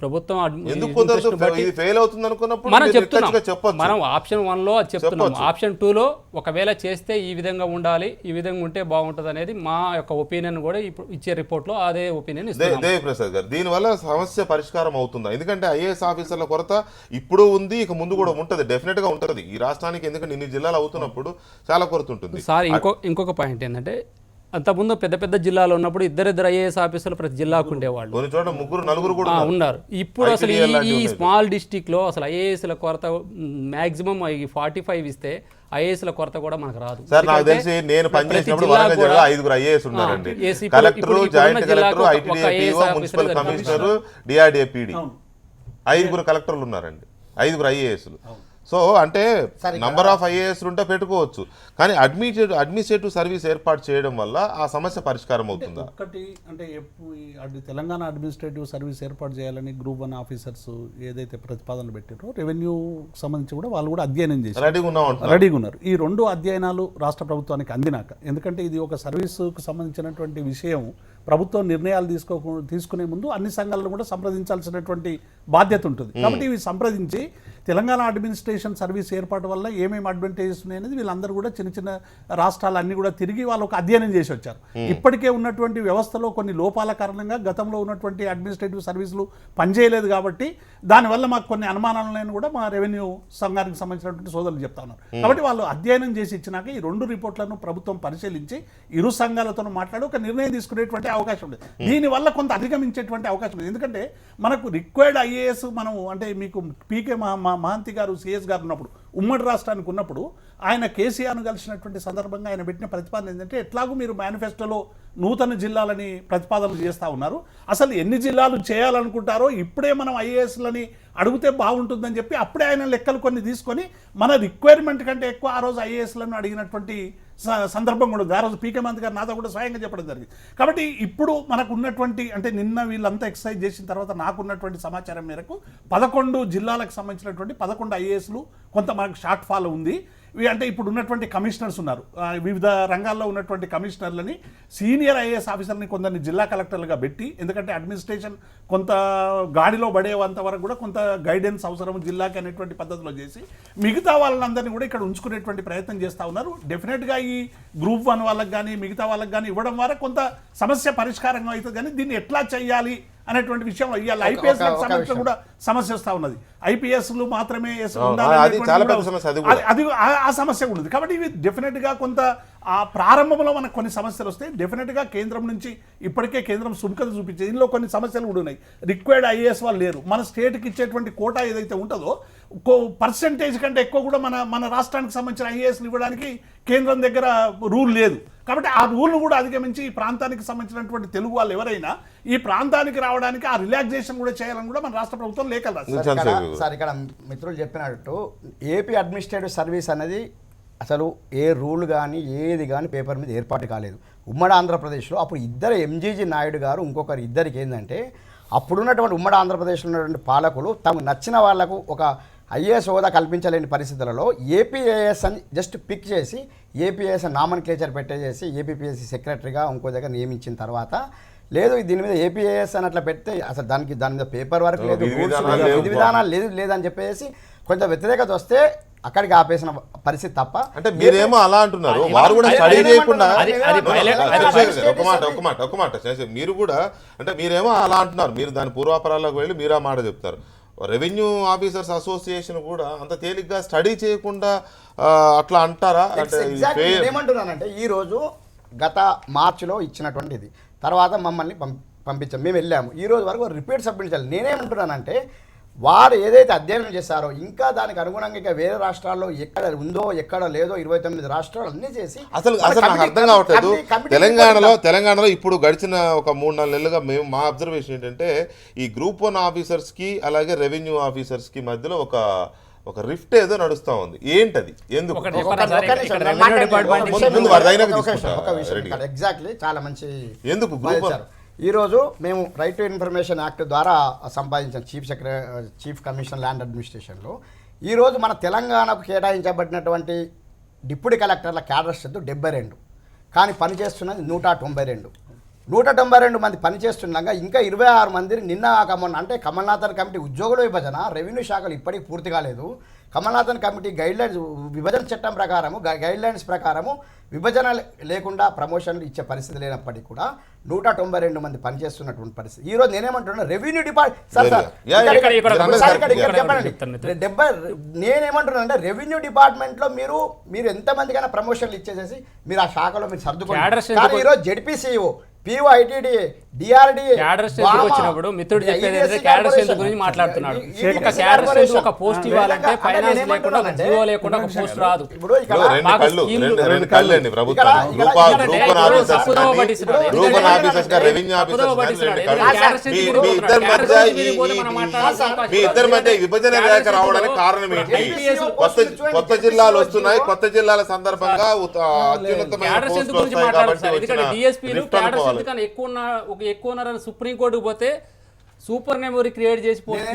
ప్రభుత్వం ఎందుకు కుదరదు? interest బట్టి ఇది ఫెయిల్ అవుతుంది అనుకున్నప్పుడు మనం మీరు చెప్తున్నాం, నిక్కచ్చిగా చెప్పొచ్చు. మనం ఆప్షన్ 1లో అది చెప్తున్నాం. ఆప్షన్ 2లో ఒకవేళ చేస్తే ఈ విధంగా ఉండాలి, ఈ విధంగా ఉంటే బాగుంటుంది అనేది మా యొక్క ఒపీనియన్ కూడా ఇప్పుడు ఇచ్చే రిపోర్ట్లో అదే ఒపీనియన్ ఇస్తున్నాం. దేవిప్రసాద్ గారు, దీనివల్ల సమస్య పరిష్కారం అవుతుందా? ఎందుకంటే ఐఏఎస్ ఆఫీసర్ల కొరత ఇప్పుడు ఉంది, ఇక ముందు కూడా ఉంటుంది, డెఫినెట్ గా ఉంటుంది ఈ రాష్ట్రానికి. ఎందుకంటే ఇన్ని జిల్లాలు అవుతున్నప్పుడు చాలా కొరత ఉంటుంది. సార్ ఇంకొక పాయింట్ ఏంటంటే, అంతకుముందు పెద్ద పెద్ద జిల్లాలో ఉన్నప్పుడు ఇద్దరిద్దరు ఐఏఎస్ ఆఫీసర్లు ప్రతి జిల్లాకు ఉండేవాళ్ళు, కొన్ని చోట్ల 3-4 కూడా ఉన్నారు. ఇప్పుడు అసలు ఈ స్మాల్ డిస్టిక్లో అసలు ఐఏఎస్ల కొరత మ్యాక్సిమం 45 ఇస్తే ఐఏఎస్ల కొరత కూడా మనకు రాదు. సార్ నాకు తెలిసి నేను పనిచేసినప్పుడు వరంగల్ జిల్లాలో 5 ఐఏఎస్ ఉన్నారండి. Collector, joint collector, ITDA, municipal commissioner, DRDA PD 5 కలెక్టర్లు ఉన్నారండి, 5 ఐఏఎస్లు. సో అంటే నంబర్ ఆఫ్ ఐఏఎస్ ఉంటే పెట్టుకోవచ్చు, కానీ అడ్మినిస్ట్రేటివ్ సర్వీస్ ఏర్పాటు చేయడం వల్ల ఆ సమస్య పరిష్కారం అవుతుందా? ఒకటి అంటే తెలంగాణ అడ్మినిస్ట్రేటివ్ సర్వీస్ ఏర్పాటు చేయాలని గ్రూప్ 1 ఆఫీసర్స్ ఏదైతే ప్రతిపాదనలు పెట్టారో రెవెన్యూ సంబంధించి కూడా వాళ్ళు కూడా అధ్యయనం చేసి రెడీగా ఉన్నారు. ఈ 2 అధ్యయనాలు రాష్ట్ర ప్రభుత్వానికి అందినాక, ఎందుకంటే ఇది ఒక సర్వీసుకు సంబంధించినటువంటి విషయం, ప్రభుత్వం నిర్ణయాలు తీసుకునే ముందు అన్ని సంఘాలను కూడా సంప్రదించాల్సినటువంటి బాధ్యత ఉంటుంది. కాబట్టి ఇవి సంప్రదించి తెలంగాణ అడ్మినిస్ట్రేషన్ సర్వీస్ ఏర్పాటు వల్ల ఏమేమి అడ్వాంటేజెస్ ఉన్నాయి అనేది వీళ్ళందరూ కూడా చిన్న చిన్న రాష్ట్రాలన్నీ కూడా తిరిగి వాళ్ళు ఒక అధ్యయనం చేసి వచ్చారు. ఇప్పటికే ఉన్నటువంటి వ్యవస్థలో కొన్ని లోపాల కారణంగా గతంలో ఉన్నటువంటి అడ్మినిస్ట్రేటివ్ సర్వీసులు పనిచేయలేదు, కాబట్టి దానివల్ల మాకు కొన్ని అనుమానాలను కూడా మా రెవెన్యూ సంఘానికి సంబంధించినటువంటి సోదరులు చెప్తా ఉన్నారు. కాబట్టి వాళ్ళు అధ్యయనం చేసి ఇచ్చినాక ఈ 2 రిపోర్ట్లను ప్రభుత్వం పరిశీలించి ఇరు సంఘాలతో మాట్లాడి ఒక నిర్ణయం తీసుకునేటువంటి అవకాశం ఉంది. దీనివల్ల కొంత అధిగమించేటువంటి అవకాశం ఉంది. ఎందుకంటే మనకు రిక్వైర్డ్ ఐఏఎస్ మనం అంటే మీకు పీకే మహంతి గారు సిఎస్ గారు ఉన్నప్పుడు ఉమ్మడి రాష్ట్రానికి ఉన్నప్పుడు ఆయన కేసీఆర్ను కలిసినటువంటి సందర్భంగా ఆయన పెట్టిన ప్రతిపాదన ఏంటంటే, ఎట్లాగూ మీరు మేనిఫెస్టోలో నూతన జిల్లాలని ప్రతిపాదనలు చేస్తూ ఉన్నారు, అసలు ఎన్ని జిల్లాలు చేయాలనుకుంటారో ఇప్పుడే మనం ఐఏఎస్లని అడిగితే బాగుంటుందని చెప్పి అప్పుడే ఆయన లెక్కలు కొన్ని తీసుకొని మన రిక్వైర్మెంట్ కంటే ఎక్కువ ఆ రోజు ఐఏఎస్లను అడిగినటువంటి సందర్భం కూడా ఉంది. ఆ రోజు పీకే మంత్రి గారు నాతో కూడా స్వయంగా చెప్పడం జరిగింది. కాబట్టి ఇప్పుడు మనకు ఉన్నటువంటి అంటే నిన్న వీళ్ళంతా ఎక్సర్సైజ్ చేసిన తర్వాత నాకున్నటువంటి సమాచారం మేరకు 11 జిల్లాలకు సంబంధించినటువంటి 11 ఐఏఎస్లు కొంత మనకు షార్ట్ ఫాల్ ఉంది. అంటే ఇప్పుడు ఉన్నటువంటి కమిషనర్స్ ఉన్నారు, వివిధ రంగాల్లో ఉన్నటువంటి కమిషనర్లని సీనియర్ ఐఏఎస్ ఆఫీసర్ని కొందరిని జిల్లా కలెక్టర్లుగా పెట్టి, ఎందుకంటే అడ్మినిస్ట్రేషన్ కొంత గాడిలో పడేంత వరకు కూడా కొంత గైడెన్స్ అవసరం జిల్లాకి అనేటువంటి పద్ధతిలో చేసి మిగతా వాళ్ళందరినీ కూడా ఇక్కడ ఉంచుకునేటువంటి ప్రయత్నం చేస్తూ ఉన్నారు. డెఫినెట్గా ఈ గ్రూప్ 1 వాళ్ళకి కానీ మిగతా వాళ్ళకి కానీ ఇవ్వడం ద్వారా కొంత సమస్య పరిష్కారం అవుతుంది. కానీ దీన్ని ఎట్లా చేయాలి అనేటువంటి విషయంలో ఇవాళ ఐపీఎస్ సంబంధించి కూడా సమస్య వస్తూ ఉన్నది. ఐపీఎస్లు మాత్రమే అది ఆ సమస్య ఉన్నది. కాబట్టి ఇవి డెఫినెట్గా కొంత ఆ ప్రారంభంలో మనకు కొన్ని సమస్యలు వస్తాయి. డెఫినెట్గా కేంద్రం నుంచి ఇప్పటికే కేంద్రం సుముఖత చూపించేది, ఇందులో కొన్ని సమస్యలు కూడా ఉన్నాయి. రిక్వైర్డ్ ఐఏఎస్ వాళ్ళు లేరు, మన స్టేట్కి ఇచ్చేటువంటి కోటా ఏదైతే ఉంటుందో పర్సెంటేజ్ కంటే ఎక్కువ కూడా మన రాష్ట్రానికి సంబంధించిన ఐఏఎస్లు ఇవ్వడానికి కేంద్రం దగ్గర రూల్ లేదు. కాబట్టి ఆ రూల్ను కూడా అధిగమించి ఈ ప్రాంతానికి సంబంధించినటువంటి తెలుగు వాళ్ళు ఎవరైనా ఈ ప్రాంతానికి రావడానికి ఆ రిలాక్సేషన్ కూడా చేయాలని కూడా మన రాష్ట్ర ప్రభుత్వం లేఖలు రాస్తారు. సార్ ఇక్కడ మిత్రులు చెప్పినట్టు ఏపీ అడ్మినిస్ట్రేటివ్ సర్వీస్ అనేది అసలు ఏ రూల్ కానీ ఏది కానీ పేపర్ మీద ఏర్పాటు కాలేదు. ఉమ్మడి ఆంధ్రప్రదేశ్లో అప్పుడు ఇద్దరు ఎంజీజీ నాయుడు గారు ఇంకొకరు ఇద్దరికి ఏంటంటే అప్పుడున్నటువంటి ఉమ్మడి ఆంధ్రప్రదేశ్లో ఉన్నటువంటి పాలకులు తమకు నచ్చిన వాళ్లకు ఒక ఐఏఎస్ హోదా కల్పించలేని పరిస్థితులలో ఏపీఏఎస్ అని జస్ట్ పిక్ చేసి ఏపీఏఎస్ నామన్క్లేచర్ పెట్టేసి ఏపీపీఎస్సీ సెక్రటరీగా ఇంకో దగ్గర నియమించిన తర్వాత లేదు దీని మీద ఏపీఏఎస్ అని అట్లా పెడితే అసలు దాని మీద పేపర్ వర్క్ లేదు, విధి విధానాలు లేదని చెప్పేసి కొంచెం వ్యతిరేకత వస్తే అక్కడికి ఆపేసిన పరిస్థితి తప్ప. అంటే మీరేమో అలా అంటున్నారు, వారు కూడా స్టడీ చేయకుండా ఒక మాట మీరు కూడా అంటే మీరేమో అలా అంటున్నారు, మీరు దాని పూర్వాపరాలకు వెళ్ళి మీరు ఆ మాట చెప్తారు. రెవెన్యూ ఆఫీసర్స్ అసోసియేషన్ కూడా అంత తేలిగ్గా స్టడీ చేయకుండా అట్లా అంటారా? ఏమంటున్నానంటే ఈరోజు గత మార్చిలో ఇచ్చినటువంటిది తర్వాత మమ్మల్ని పంపించాం, మేము వెళ్ళాము, ఈ రోజు వరకు రిపీట్ సబ్మిట్ చేయాలి. నేనేమంటున్నానంటే వారు ఏదైతే అధ్యయనం చేశారో ఇంకా దానికి అనుగుణంగా ఇంకా వేరే రాష్ట్రాల్లో ఎక్కడ ఉందో ఎక్కడ లేదో 29 రాష్ట్రాలు అన్నీ చేసి అసలు నాకు అర్థం కావట్లేదు. తెలంగాణలో ఇప్పుడు గడిచిన ఒక 3-4 నెలలుగా మా అబ్జర్వేషన్ ఏంటంటే ఈ గ్రూప్ 1 ఆఫీసర్స్కి అలాగే రెవెన్యూ ఆఫీసర్స్కి మధ్యలో ఒక రిఫ్ట్ ఏదో నడుస్తూ ఉంది. ఏంటది? ఎందుకు? ఎగ్జాక్ట్లీ చాలా మంచి ఎందుకు గ్రూప్ ఈరోజు మేము రైట్ టు ఇన్ఫర్మేషన్ యాక్ట్ ద్వారా సంపాదించిన చీఫ్ కమిషనర్ ల్యాండ్ అడ్మినిస్ట్రేషన్లో ఈరోజు మన తెలంగాణకు కేటాయించబడినటువంటి డిప్యూటీ కలెక్టర్ల క్యాడర్ స్ట్రెంత్ 72, కానీ పనిచేస్తున్నది 192. 192 మంది పనిచేస్తుండగా ఇంకా 26 మందిని నిన్న అంటే కమల్నాథన్ కమిటీ ఉద్యోగుల విభజన రెవెన్యూ శాఖలు ఇప్పటికీ పూర్తి కాలేదు. కమల్నాథన్ కమిటీ గైడ్లైన్స్ విభజన చట్టం ప్రకారము గైడ్లైన్స్ ప్రకారము విభజన లేకుండా ప్రమోషన్లు ఇచ్చే పరిస్థితి లేనప్పటికీ కూడా 192 మంది పనిచేస్తున్నటువంటి పరిస్థితి. ఈరోజు నేనేమంటున్నా రెవెన్యూ నేనేమంటున్నా అంటే రెవెన్యూ డిపార్ట్మెంట్లో మీరు ఎంతమందికైనా ప్రమోషన్లు ఇచ్చేసేసి మీరు ఆ శాఖలో మీరు సర్దుకోండి. కానీ ఈరోజు జెడ్పీసీఓ పిఓఐటిడి డిఆర్డిఏ క్యాడర్ స్ట్రెంత్ వచ్చినప్పుడు మిత్రుడు చెప్పేది ఏంటంటే క్యాడర్ స్ట్రెంత్ గురించి మాట్లాడుతున్నాడు. ఒక క్యాడర్ స్ట్రెంత్ ఒక పోస్ట్ ఇవ్వాలంటే ఫైనాన్స్ లేకుండా ఒక జీవో లేకుండా ఒక పోస్ట్ రాదు. రెండు కళ్ళండి ప్రభుత్వం మీ ఇద్దరి మధ్య విభజన రేఖ రావడానికి కారణం ఏంటి? కొత్త జిల్లాలు వస్తున్నాయి, కొత్త జిల్లాల సందర్భంగా క్యాడర్ స్ట్రెంత్ గురించి మాట్లాడారు సార్. ఎందుకంటే డిఎస్పీలు క్యాడర్ స్ట్రెంత్ కన్నా ఎక్కువ ఉన్నారని సుప్రీంకోర్టుకు పోతే సూపర్ మెమరీ క్రియేట్ చేసి పోస్ట్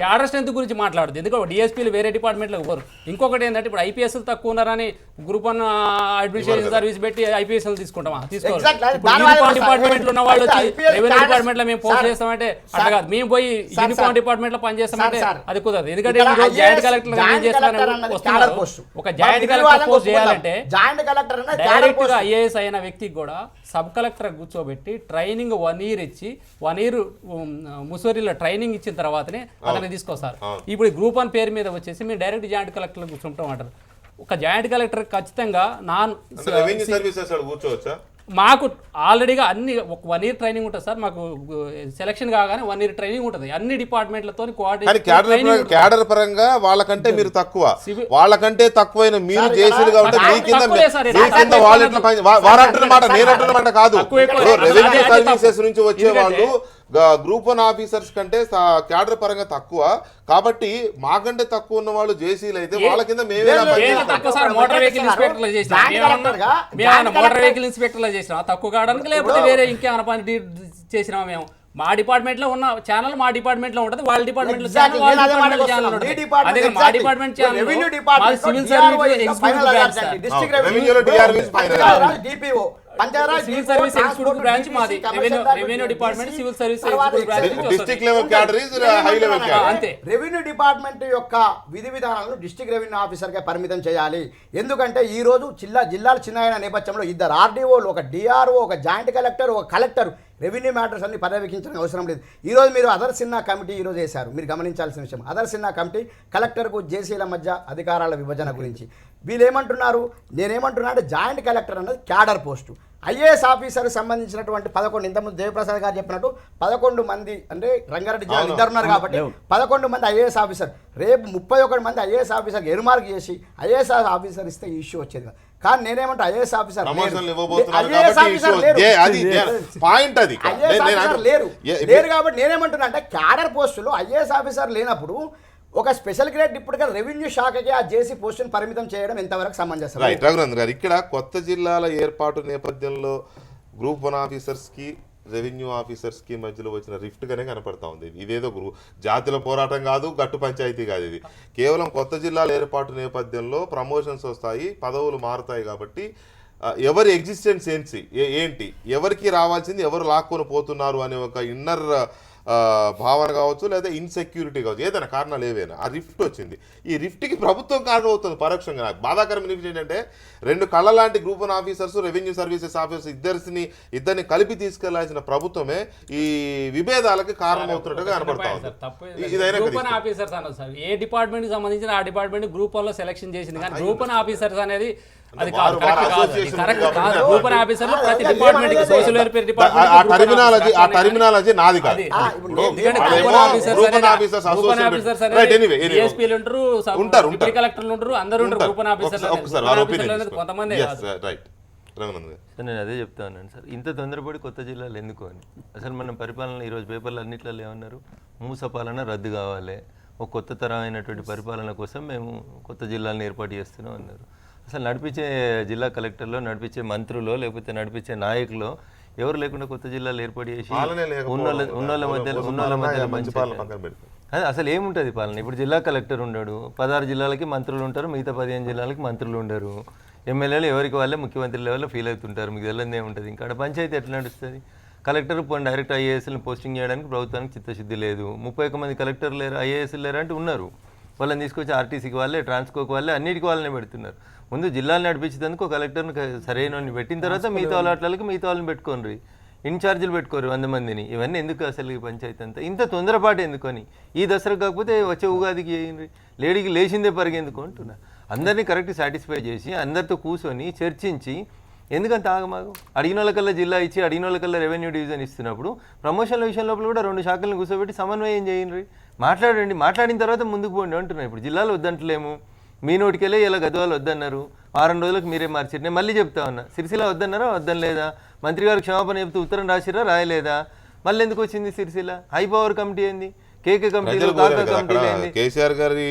క్యాడర్ స్ట్రెంత్ గురించి మాట్లాడుతుంది. ఎందుకంటే డిఎస్పీలు వేరే డిపార్ట్మెంట్లో ఇవ్వరు. ఇంకొకటి ఏంటంటే ఇప్పుడు ఐపీఎస్ తక్కువ ఉన్నారని గ్రూప్ 1 అడ్మినిస్ట్రేషన్ సర్వీస్ పెట్టి ఐపీఎస్ తీసుకుంటామా? తీసుకోవాలి. యూనిఫామ్ డిపార్ట్మెంట్ ఉన్న వాళ్ళు వచ్చి రెవెన్యూ డిపార్ట్మెంట్ లో మేము పోస్ట్ చేస్తామంటే అట్లా కాదు. మేము పోయి యూనిఫామ్ డిపార్ట్మెంట్ లో పనిచేస్తామంటే అది కుదరదు. ఎందుకంటే జాయింట్ కలెక్టర్ ఏం చేస్తున్నారు, ఒక జాయింట్ కలెక్టర్ పోస్ట్ చేయాలంటే డైరెక్ట్ గా ఐఏఎస్ అయిన వ్యక్తికి కూడా సబ్ కలెక్టర్ కూర్చోబెట్టి ట్రైనింగ్ 1 year ఇచ్చి 1 year ముసోరిలో ట్రైనింగ్ ఇచ్చిన తర్వాతనే అతన్ని తీసుకొస్తారు. ఇప్పుడు గ్రూప్ 1 పేరు మీద వచ్చేసి మీరు డైరెక్ట్ జాయింట్ కలెక్టర్ కూర్చుంటాం అంటారు. ఒక జాయింట్ కలెక్టర్ ఖచ్చితంగా కూర్చోవచ్చా? మాకు ఆల్రెడీగా అన్ని ఒక 1 year ట్రైనింగ్ ఉంటుంది సార్. మాకు సెలక్షన్ కాగానే 1 year ట్రైనింగ్ ఉంటుంది అన్ని డిపార్ట్మెంట్లతో. క్యాడర్ పరంగా వాళ్ళకంటే మీరు తక్కువ, వాళ్ళకంటే తక్కువైన మీరు జేసీలుగా ఉంటే మీ కింద వారంటున్న మాట నేనంటున్న మాట కాదు. రెవెన్యూ సర్వీసెస్ నుంచి వచ్చే వాళ్ళు గ్రూప్ 1 ఆఫీసర్స్ కంటే క్యాడర్ పరంగా తక్కువ కాబట్టి మాకంటే తక్కువ ఉన్న వాళ్ళు జేసీలు అయితే వాళ్ళ కింద మోటార్ వెహికల్ ఇన్స్పెక్టర్లు చేసినా తక్కువ కావడానికి, లేకపోతే వేరే ఇంకేమైనా పని చేసినా మేము మా డిపార్ట్మెంట్ లో ఉన్న ఛానల్ మా డిపార్ట్మెంట్ లో ఉంటుంది, వాళ్ళ డిపార్ట్మెంట్ లో ఛానల్ అదే మా department channel civil civil service executive branch మాది. Revenue department civil service executive branch district level cadre is high level cadre. అంతే. రెవెన్యూ డిపార్ట్మెంట్ యొక్క విధి విధానాలను డిస్ట్రిక్ట్ రెవెన్యూ ఆఫీసర్ గా పరిమితం చేయాలి. ఎందుకంటే ఈ రోజు జిల్లాలు చిన్న నేపథ్యంలో 2 RDOలు, ఒక డిఆర్ఓ, ఒక జాయింట్ కలెక్టర్, ఒక కలెక్టర్ రెవెన్యూ మ్యాటర్స్ అన్ని పర్యవేక్షించడానికి అవసరం లేదు. ఈరోజు మీరు అదర్ సిన్నా కమిటీ ఈరోజు వేశారు. మీరు గమనించాల్సిన విషయం అదర్ సిన్నా కమిటీ కలెక్టర్కు జేసీల మధ్య అధికారాల విభజన గురించి వీళ్ళు ఏమంటున్నారు, నేనేమంటున్నా అంటే జాయింట్ కలెక్టర్ అన్నది క్యాడర్ పోస్టు. ఐఏఎస్ ఆఫీసర్కి సంబంధించినటువంటి 11 ఇంతకుముందు దేవప్రసాద్ గారు చెప్పినట్టు 11 మంది అంటే రంగారెడ్డి జిల్లా ఇద్దరు ఉన్నారు కాబట్టి 11 మంది ఐఏఎస్ ఆఫీసర్. రేపు 31 మంది ఐఏఎస్ ఆఫీసర్ ఎరుమార్క్ చేసి ఐఏఎస్ ఆఫీసర్ ఇస్తే ఇష్యూ వచ్చేది కాదు. కానీ నేనేమంటా ఐఏఎస్ ఆఫీసర్ లేరు కాబట్టి నేనేమంటున్నా అంటే క్యాడర్ పోస్టులు ఐఏఎస్ ఆఫీసర్ లేనప్పుడు ఒక స్పెషల్ గ్రేడ్ డిప్యూటీగా రెవెన్యూ శాఖకి ఆ జేసీ పోస్టును పరిమితం చేయడం ఎంతవరకు సమంజసం? రైట్ రఘునందన్ గారు, ఇక్కడ కొత్త జిల్లాల ఏర్పాటు నేపథ్యంలో గ్రూప్ 1 ఆఫీసర్స్కి రెవెన్యూ ఆఫీసర్స్కి మధ్యలో వచ్చిన రిఫ్ట్గానే కనపడతా ఉంది. ఇదేదో జాతుల పోరాటం కాదు, గట్టు పంచాయతీ కాదు. ఇది కేవలం కొత్త జిల్లాల ఏర్పాటు నేపథ్యంలో ప్రమోషన్స్ వస్తాయి, పదవులు మారుతాయి కాబట్టి ఎవరి ఎగ్జిస్టెన్స్ ఏంటి, ఎవరికి రావాల్సింది ఎవరు లాక్కొని పోతున్నారు అనే ఒక ఇన్నర్ భావన కావచ్చు, లేదా ఇన్సెక్యూరిటీ కావచ్చు, ఏదైనా కారణాలు ఏవైనా ఆ రిఫ్ట్ వచ్చింది. ఈ రిఫ్ట్కి ప్రభుత్వం కారణం అవుతుంది పరోక్షంగా. నాకు బాధాకరం ఏంటంటే 2 కళ్ళ లాంటి group 1 officers, revenue services officers ఇద్దరిని కలిపి తీసుకెళ్లాల్సిన ప్రభుత్వమే ఈ విభేదాలకి కారణం అవుతున్నట్టుగా కనపడతా ఉంది. ఏ డిపార్ట్మెంట్ కి సంబంధించిన ఆ డిపార్ట్మెంట్ గ్రూప్ 1 లో సెలక్షన్ చేసింది, కానీ గ్రూప్ 1 ఆఫీసర్స్ అనేది అది కాదు, కరెక్ట్ కాదు. గ్రూప్ 1 ఆఫీసర్లు ప్రతి డిపార్ట్మెంట్ కి సోషల్ వెల్ఫేర్ డిపార్ట్మెంట్ ఆ టర్మినాలజీ నాది కాదు. నేను అదే చెప్తా ఉన్నాను సార్, ఇంత తొందరపడి కొత్త జిల్లాలు ఎందుకు అని. అసలు మనం పరిపాలన ఈరోజు పేపర్లు అన్నిట్లో ఏమన్నారు, మూస పాలన రద్దు కావాలి, ఒక కొత్త తరమైనటువంటి పరిపాలన కోసం మేము కొత్త జిల్లాలను ఏర్పాటు చేస్తున్నాం అన్నారు. అసలు నడిపించే జిల్లా కలెక్టర్లో, నడిపించే మంత్రులు, లేకపోతే నడిపించే నాయకులు ఎవరు లేకుండా కొత్త జిల్లాలు ఏర్పాటు చేసి పాలనే లేకపోవడం వల్ల, ఉన్నోళ్ళ మధ్యలో మంచి పాలన పక్కన పెడతాం. అదే అసలు ఏముంటుంది పాలన? ఇప్పుడు జిల్లా కలెక్టర్ ఉన్నాడు, 16 జిల్లాలకి మంత్రులు ఉంటారు, మిగతా 15 జిల్లాలకి మంత్రులు ఉండరు. ఎమ్మెల్యేలు ఎవరికి వాళ్ళే ముఖ్యమంత్రి లెవెల్లో ఫీల్ అవుతుంటారు. మీకు తెలియదు ఏముంటుంది. ఇంకా పంచాయతీ ఎట్లా నడుస్తుంది? కలెక్టర్ డైరెక్ట్ ఐఏఎస్ని పోస్టింగ్ చేయడానికి ప్రభుత్వానికి చిత్తశుద్ధి లేదు. 31 మంది కలెక్టర్లు లేరు, ఐఏఎస్లు లేరు అంటే ఉన్నారు. వాళ్ళని తీసుకొచ్చి ఆర్టీసీకి వాళ్ళే, ట్రాన్స్కోకి వాళ్ళే, అన్నిటికీ వాళ్ళనే పెడుతున్నారు. ముందు జిల్లాలు నడిపించేందుకు కలెక్టర్ని సరైన పెట్టిన తర్వాత మిగతా వాళ్ళకి మిగతా వాళ్ళని పెట్టుకోండి, ఇన్ఛార్జీలు పెట్టుకోరు 100 మందిని. ఇవన్నీ ఎందుకు అసలు ఈ పంచాయతీ అంతా ఇంత తొందరపాటు ఎందుకని? ఈ దసరా కాకపోతే వచ్చే ఉగాదికి చేయండి, లేడీకి లేచిందే పరిగెందుకు అంటున్నా. అందరినీ కరెక్ట్ సాటిస్ఫై చేసి అందరితో కూర్చొని చర్చించి, ఎందుకంత ఆగమాగం? అడిగిన వాళ్ళకల్లా జిల్లా ఇచ్చి అడిగిన వాళ్ళకల్లా రెవెన్యూ డివిజన్ ఇస్తున్నప్పుడు ప్రమోషన్ల విషయం లోపల కూడా 2 శాఖలను కూర్చోబెట్టి సమన్వయం చేయండి, మాట్లాడండి. మాట్లాడిన తర్వాత ముందుకు పోండి అంటున్నాను. ఇప్పుడు జిల్లాలో వద్దంటలేము, మీ నోటికెళ్ళే ఇలా గద్వాలు వద్దన్నారు, 6 రోజులకు మీరే మార్చారు. నేను మళ్ళీ చెప్తా ఉన్నా, సిరిసిల్ల వద్దన్నారా వద్దని లేదా? మంత్రి గారు క్షమాపణ చెప్తూ ఉత్తరం రాసిరా రాయలేదా? మళ్ళీ ఎందుకు వచ్చింది సిరిసిల్ల? హై పవర్ కమిటీ ఏంది? కేకే కమిటీలు, కాకా కమిటీలు ఏంది? కేసీఆర్ గారి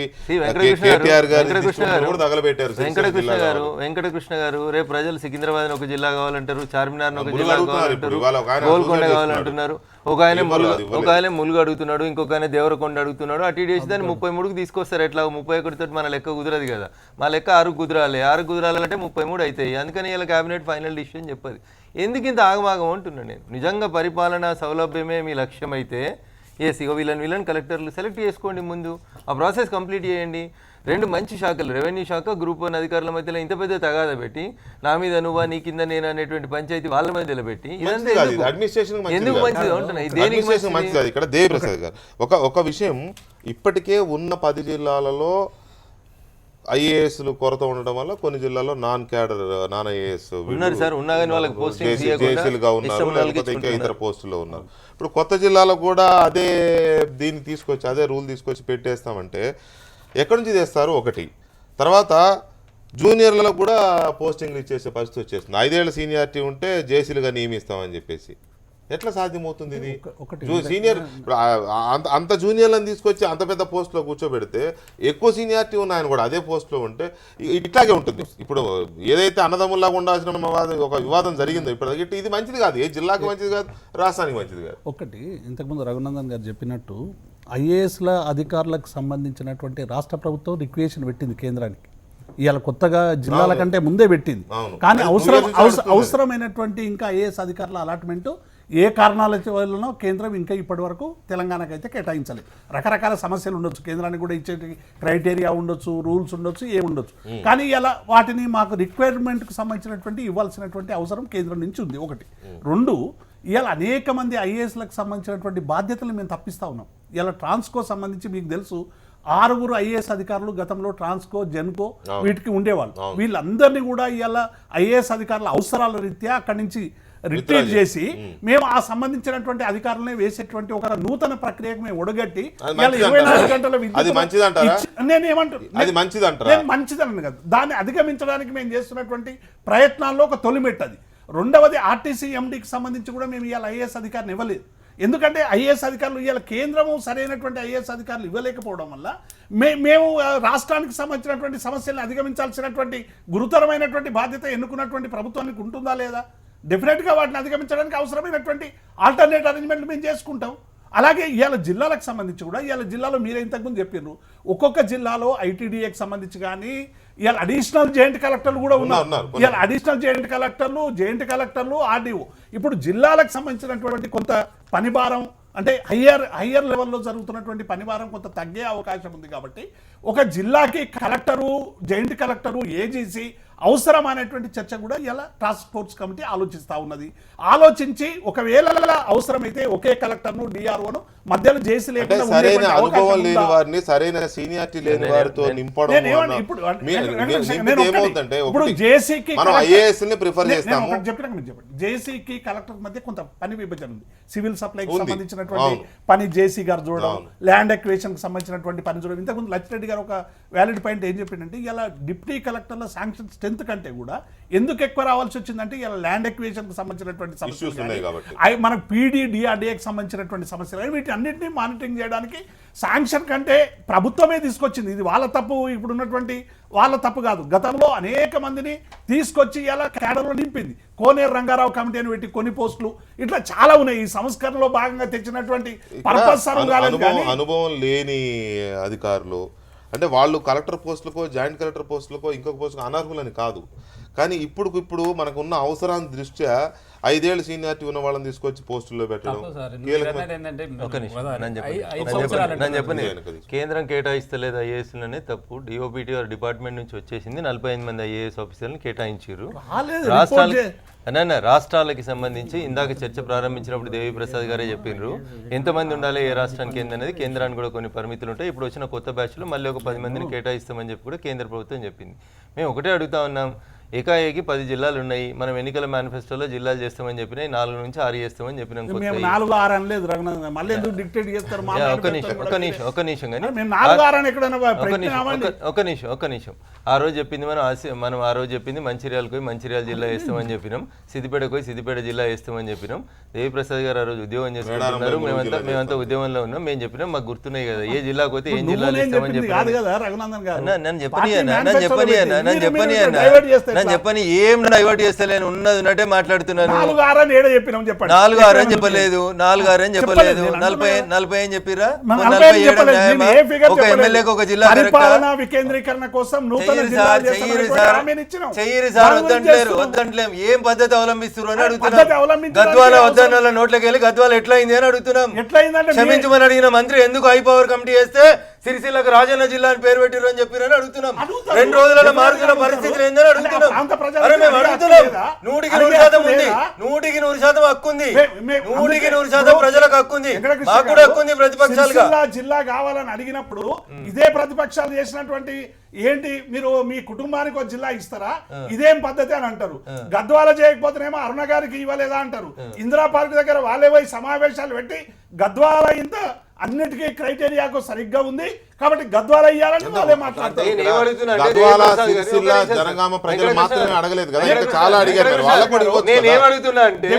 వెంకటకృష్ణ గారు రేపు ప్రజలు సికింద్రాబాద్ ఒక జిల్లా కావాలంటారు, చార్మినార్ ఒక జిల్లా కావాలంటారు, గోల్కొండ కావాలంటున్నారు. ఒక ఆయన ములుగు అడుగుతున్నాడు, ఇంకొక ఆయన దేవరకొండ అడుగుతున్నాడు. అటు ఇటు చేసి దాన్ని 33కి తీసుకొస్తారు. ఎట్లా 31 తోటి మన లెక్క కుదరదు కదా. మా లెక్క 6 కుదరాలి. 6 కుదరాలంటే 33 అవుతాయి. అందుకని ఇలా క్యాబినెట్ ఫైనల్ డిసిషన్ చెప్పదు. ఎందుకు ఇంత ఆగమాగం అంటున్నాను నేను. నిజంగా పరిపాలన సౌలభ్యమే మీ లక్ష్యం అయితే ఇక వీళ్ళని కలెక్టర్లు సెలెక్ట్ చేసుకోండి, ముందు ఆ ప్రాసెస్ కంప్లీట్ చేయండి. 2 మంచి శాఖలు, రెవెన్యూ శాఖ, గ్రూప్ 1 అధికారుల మధ్యలో ఇంత పెద్ద తగాదా పెట్టి, నా మీద నువ్వా నీ కింద నేను అనేటువంటి పంచాయతీ వాళ్ళ మధ్యలో పెట్టి, ఇదంతా ఎందుకు మంచిది అంటున్నా? దేనికి మంచిది? ఇక్కడ దేవిప్రసాద్ గారు ఒక విషయం, ఇప్పటికే ఉన్న 10 జిల్లాలలో ఐఏఎస్లు కొరత ఉండడం వల్ల కొన్ని జిల్లాల్లో నాన్ ఐఏఎస్ ఉన్నారు సార్. ఉన్నా కానీ వాళ్ళకి జేసీలుగా ఉన్నారు, లేకపోతే ఇంకా ఇతర పోస్టుల్లో ఉన్నారు. ఇప్పుడు కొత్త జిల్లాలో కూడా అదే దీన్ని తీసుకొచ్చి, అదే రూల్ తీసుకొచ్చి పెట్టేస్తామంటే ఎక్కడి నుంచి తెస్తారు? ఒకటి. తర్వాత జూనియర్లలో కూడా పోస్టింగ్లు ఇచ్చేసే పరిస్థితి వచ్చేస్తుంది. 5 ఏళ్ల సీనియారిటీ ఉంటే జేసీలుగా నియమిస్తామని చెప్పేసి ఎట్లా సాధ్యమవుతుంది ఇది? సీనియర్ అంత జూనియర్లను తీసుకొచ్చి అంత పెద్ద పోస్ట్లో కూర్చోబెడితే ఎక్కువ సీనియారిటీ ఉన్నాయని కూడా అదే పోస్ట్లో ఉంటే ఇట్లాగే ఉంటుంది. ఇప్పుడు ఏదైతే అన్నదమ్ముల్లాగా ఉండాల్సిన ఒక వివాదం జరిగిందో ఇప్పుడు ఇది మంచిది కాదు, ఏ జిల్లాకి మంచిది కాదు, రాష్ట్రానికి మంచిది కాదు. ఒకటి, ఇంతకుముందు రఘునందన్ గారు చెప్పినట్టు ఐఏఎస్ల అధికారులకు సంబంధించినటువంటి రాష్ట్ర ప్రభుత్వం రిక్వెషన్ పెట్టింది కేంద్రానికి. ఇవాళ కొత్తగా జిల్లాల కంటే ముందే పెట్టింది. కానీ అవసరమైనటువంటి ఇంకా ఐఏఎస్ అధికారుల అలాట్మెంట్ ఏ కారణాల వల్లనో కేంద్రం ఇంకా ఇప్పటి వరకు తెలంగాణకు అయితే కేటాయించలేదు. రకరకాల సమస్యలు ఉండొచ్చు, కేంద్రానికి కూడా ఇచ్చే క్రైటీరియా ఉండొచ్చు, రూల్స్ ఉండొచ్చు, ఉండొచ్చు. కానీ ఇలా వాటిని మాకు రిక్వైర్మెంట్కి సంబంధించినటువంటి ఇవ్వాల్సినటువంటి అవసరం కేంద్రం నుంచి ఉంది. ఒకటి. 2, ఇవాళ అనేక మంది ఐఏఎస్లకు సంబంధించినటువంటి బాధ్యతలు మేము తప్పిస్తూ ఉన్నాం. ఇలా ట్రాన్స్కో సంబంధించి మీకు తెలుసు, 6 ఐఏఎస్ అధికారులు గతంలో ట్రాన్స్కో, జెన్కో వీటికి ఉండేవాళ్ళు. వీళ్ళందరినీ కూడా ఇవాళ ఐఏఎస్ అధికారుల అవసరాల రీత్యా అక్కడి నుంచి రిట్రీట్ చేసి మేము ఆ సంబంధించినటువంటి అధికారులనే వేసేటువంటి ఒక నూతన ప్రక్రియకు మేము ఒడగట్టి 24 గంటల నేను మంచిదన్నాను కదా. దాన్ని అధిగమించడానికి మేము చేస్తున్నటువంటి ప్రయత్నాల్లో ఒక తొలిమెట్టు అది. 2వది, ఆర్టీసీ ఎండీకి సంబంధించి కూడా మేము ఇవాళ ఐఏఎస్ అధికారిని ఇవ్వలేదు. ఎందుకంటే ఐఏఎస్ అధికారులు ఇవాళ కేంద్రము సరైనటువంటి ఐఏఎస్ అధికారులు ఇవ్వలేకపోవడం వల్ల మేము రాష్ట్రానికి సంబంధించినటువంటి సమస్యలను అధిగమించాల్సినటువంటి గురుతరమైనటువంటి బాధ్యత ఎన్నుకున్నటువంటి ప్రభుత్వానికి ఉంటుందా లేదా? డెఫినెట్గా వాటిని అధిగమించడానికి అవసరమైనటువంటి ఆల్టర్నేట్ అరేంజ్మెంట్లు మేము చేసుకుంటాం. అలాగే ఇవాళ జిల్లాలకు సంబంధించి కూడా, ఇవాళ జిల్లాలో మీరే ఇంతకుముందు చెప్పారు, ఒక్కొక్క జిల్లాలో ఐటీడీఏకి సంబంధించి కానీ ఇవాళ అడిషనల్ జాయింట్ కలెక్టర్లు కూడా ఉన్నారు. ఇవాళ అడిషనల్ జాయింట్ కలెక్టర్లు ఆర్డీఓ. ఇప్పుడు జిల్లాలకు సంబంధించినటువంటి కొంత పనిభారం అంటే హయ్యర్ లెవెల్లో జరుగుతున్నటువంటి పనిభారం కొంత తగ్గే అవకాశం ఉంది. కాబట్టి ఒక జిల్లాకి కలెక్టరు, జాయింట్ కలెక్టరు, ఏజీసీ అవసరం అనేటువంటి చర్చ కూడా ఇలా టాస్క్ ఫోర్స్ కమిటీ ఆలోచిస్తూ ఉన్నది. ఆలోచించి ఒకవేళ అవసరమైతే ఒకే కలెక్టర్ను, డిఆర్ఓను మధ్యలో చేసి లేకుండా సరైన అనుభవం లేని వారిని, సరైన సీనియారిటీ లేని వారితో నింపడం జేసీకి కలెక్టర్ మధ్య కొంత పని విభజన ఉంది. సివిల్ సప్లైకి సంబంధించినటువంటి పని జేసీ గారు చూడడం, ల్యాండ్ ఎక్వేషన్ కి సంబంధించినటువంటి పని చూడడం. ఇంతకుముందు లచ్చిరెడ్డి గారు ఒక వ్యాలిడ్ పాయింట్ ఏం చెప్పిందంటే, ఇలా డిప్యూటీ కలెక్టర్ల శాంక్షన్ స్ట్రెంత్ కంటే కూడా ఎందుకు ఎక్కువ రావాల్సి వచ్చిందంటే ఇలా ల్యాండ్ ఎక్వేషన్ కి సంబంధించినటువంటి సమస్యలు, మనకు పీడీ డిఆర్డీఏకి సంబంధించినటువంటి సమస్యలు, వీటి వీటన్నిటిని మానిటరింగ్ చేయడానికి శాంక్షన్ కంటే ప్రభుత్వమే తీసుకొచ్చింది. ఇది వాళ్ళ తప్పు, ఇప్పుడు ఉన్నటువంటి వాళ్ళ తప్పు కాదు. గతంలో అనేక మందిని తీసుకొచ్చి ఇలా క్యాడర్లో నింపింది. కోనేరు రంగారావు కమిటీ అని పెట్టి కొన్ని పోస్టులు ఇట్లా చాలా ఉన్నాయి. ఈ సంస్కరణలో భాగంగా తెచ్చినటువంటి పర్పస్ సర్వ్ కాలేదు కానీ అనుభవం లేని అధికారులు అంటే వాళ్ళు కలెక్టర్ పోస్టులకో జాయింట్ కలెక్టర్ పోస్టులకో ఇంకొక పోస్టులకు అనర్హులని కాదు. కానీ ఇప్పుడు మనకున్న అవసరాన్ని దృష్ట్యా 5 ఏళ్ళు సీనియారిటీ ఉన్న వాళ్ళని తీసుకొచ్చి పోస్టుల్లో పెట్టడం నేను చెప్పని కేంద్రం కేటాయిస్తలేదు ఐఏఎస్లనే తప్పు. డిఓపిటి డిపార్ట్మెంట్ నుంచి వచ్చేసింది 45 మంది ఐఏఎస్ ఆఫీసర్లను కేటాయించారు. రాష్ట్రాలకి సంబంధించి ఇందాక చర్చ ప్రారంభించినప్పుడు దేవి ప్రసాద్ గారే చెప్పిండ్రు ఎంతమంది ఉండాలి ఏ రాష్ట్రానికి ఏందనేది. కేంద్రానికి కూడా కొన్ని పరిమితులు ఉంటాయి. ఇప్పుడు వచ్చిన కొత్త బ్యాచ్లో మళ్ళీ ఒక 10 మందిని కేటాయిస్తామని చెప్పి కూడా కేంద్ర ప్రభుత్వం చెప్పింది. మేము ఒకటే అడుగుతా ఉన్నాం, ఏకాఏకి 10 జిల్లాలు ఉన్నాయి. మనం ఎన్నికల మేనిఫెస్టోలో జిల్లాలు చేస్తామని చెప్పినాయి, 4 నుంచి 6 చేస్తామని చెప్పినాం. ఒక నిమిషం ఆ రోజు చెప్పింది మనం ఆ రోజు చెప్పింది మంచిర్యాలకు పోయి మంచిర్యాల జిల్లా వేస్తామని చెప్పినాం, సిద్దిపేటకు పోయి సిద్దిపేట జిల్లా వేస్తామని చెప్పినాం. దేవిప్రసాద్ గారు ఆ రోజు ఉద్యోగం చేసుకుంటున్నారు, మేమంతా ఉద్యమంలో ఉన్నాం. మేము చెప్పినాం మాకు గుర్తున్నాయి కదా, ఏ జిల్లాకు పోతే ఏం జిల్లాలు ఇస్తామని చెప్పినాం. నేను చెప్పని ఏం డైవర్ట్ చేస్తలేను, ఉన్నది మాట్లాడుతున్నాను. 4-6 అని చెప్పలేదు, 4-6 అని చెప్పలేదు, 40 అని చెప్పిరా. 47 ఒక ఎమ్మెల్యేకి ఒక జిల్లా వికేంద్రీకరణ కోసం చెయ్యరు సార్, వద్దంటలేం. ఏం పద్ధతి అవలంబిస్తున్నారు అని అడుగుతున్నాం. గద్వాల వద్దన్న నోట్లకి వెళ్ళి గద్వాల ఎట్లా అయింది అని అడుగుతున్నాం. క్షమించమని అడిగిన మంత్రి ఎందుకు హై పవర్ కమిటీ చేస్తే సిరిసిల్లకు రాజన్న జిల్లా అని పేరు పెట్టిరు అని చెప్పిరని అడుగుతున్నాం. 2 రోజులలో మారుతున్న పరిస్థితులు ఏందని అడుగుతున్నాం. అరే మేము అడుగుతున్నాం, 100% ఉంది, 100% హక్కు ఉంది, 100% ప్రజలకు హక్కు ఉంది, మాకు కూడా హక్కు ఉంది. ప్రతిపక్షాలుగా జిల్లా కావాలని అడిగినప్పుడు ఇదే ప్రతిపక్షాలు చేసినటువంటి ఏంటి, మీరు మీ కుటుంబానికి ఒక జిల్లా ఇస్తారా, ఇదేం పద్ధతి అని అంటారు. గద్వాల చేయకపోతేనేమో అరుణ గారికి ఇవ్వలేదా అంటారు. ఇందిరా పార్క్ దగ్గర వాళ్ళే పోయి సమావేశాలు పెట్టి గద్వాల ఇంత అన్నిటికీ క్రైటీరియాకు సరిగ్గా ఉంది కాబట్టి గద్వాల ఇయ్యాలని వాళ్ళే మాట్లాడతారు. గద్వాల సిరిసిల్ల జనగామ ప్రజలు మాత్రమే అడగలేదు కదా, ఇంకా చాలా అడిగారు. వాళ్ళకు కూడా ఇవ్వచ్చు. నేనేమడుగుతున్నా అంటే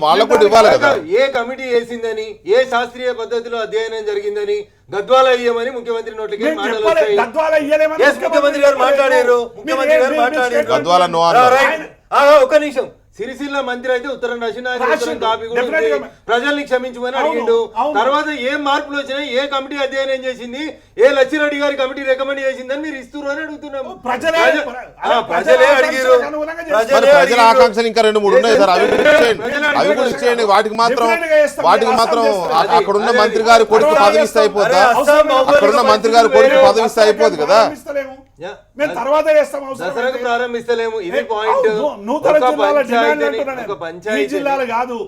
వాళ్ళకు కూడా ఇవ్వాలి కదా. ఏ కమిటీ వేసిందని, ఏ శాస్త్రీయ పద్ధతిలో అధ్యయనం జరిగిందని గద్వాల ఇయ్యమని ముఖ్యమంత్రి నోట్లకి ముఖ్యమంత్రి గారు మాట్లాడారు. గద్వాల ఒక నిమిషం, సిరిసిల్ల మంత్రి అయితే ఉత్తరం రాసిన కాపీ కూడా ప్రజల్ని క్షమించమని అడిగిండు. తర్వాత ఏం మార్పులు వచ్చినాయి, ఏ కమిటీ అధ్యయనం చేసింది, ఏ లచ్చిరెడ్డి గారి కమిటీ రికమెండ్ చేసిందని మీరు ఇస్తున్నారు అని అడుగుతున్నాము. ప్రజలే అడిగారు. ప్రజల ఆకాంక్షలు ఇంకా 2-3 ఉన్నాయి సార్, అవి కూడా ఇచ్చేయండి. వాటికి మాత్రం అక్కడున్న మంత్రి గారి కొడుకు పదవి ఇస్తే అయిపోతా, అక్కడున్న మంత్రి గారి కొడుకు పదవి ఇస్తే అయిపోదు కదా. దసరాకు ప్రారంభిస్తలేము, ఇది పాయింట్. ఈ జిల్లాలు కాదు,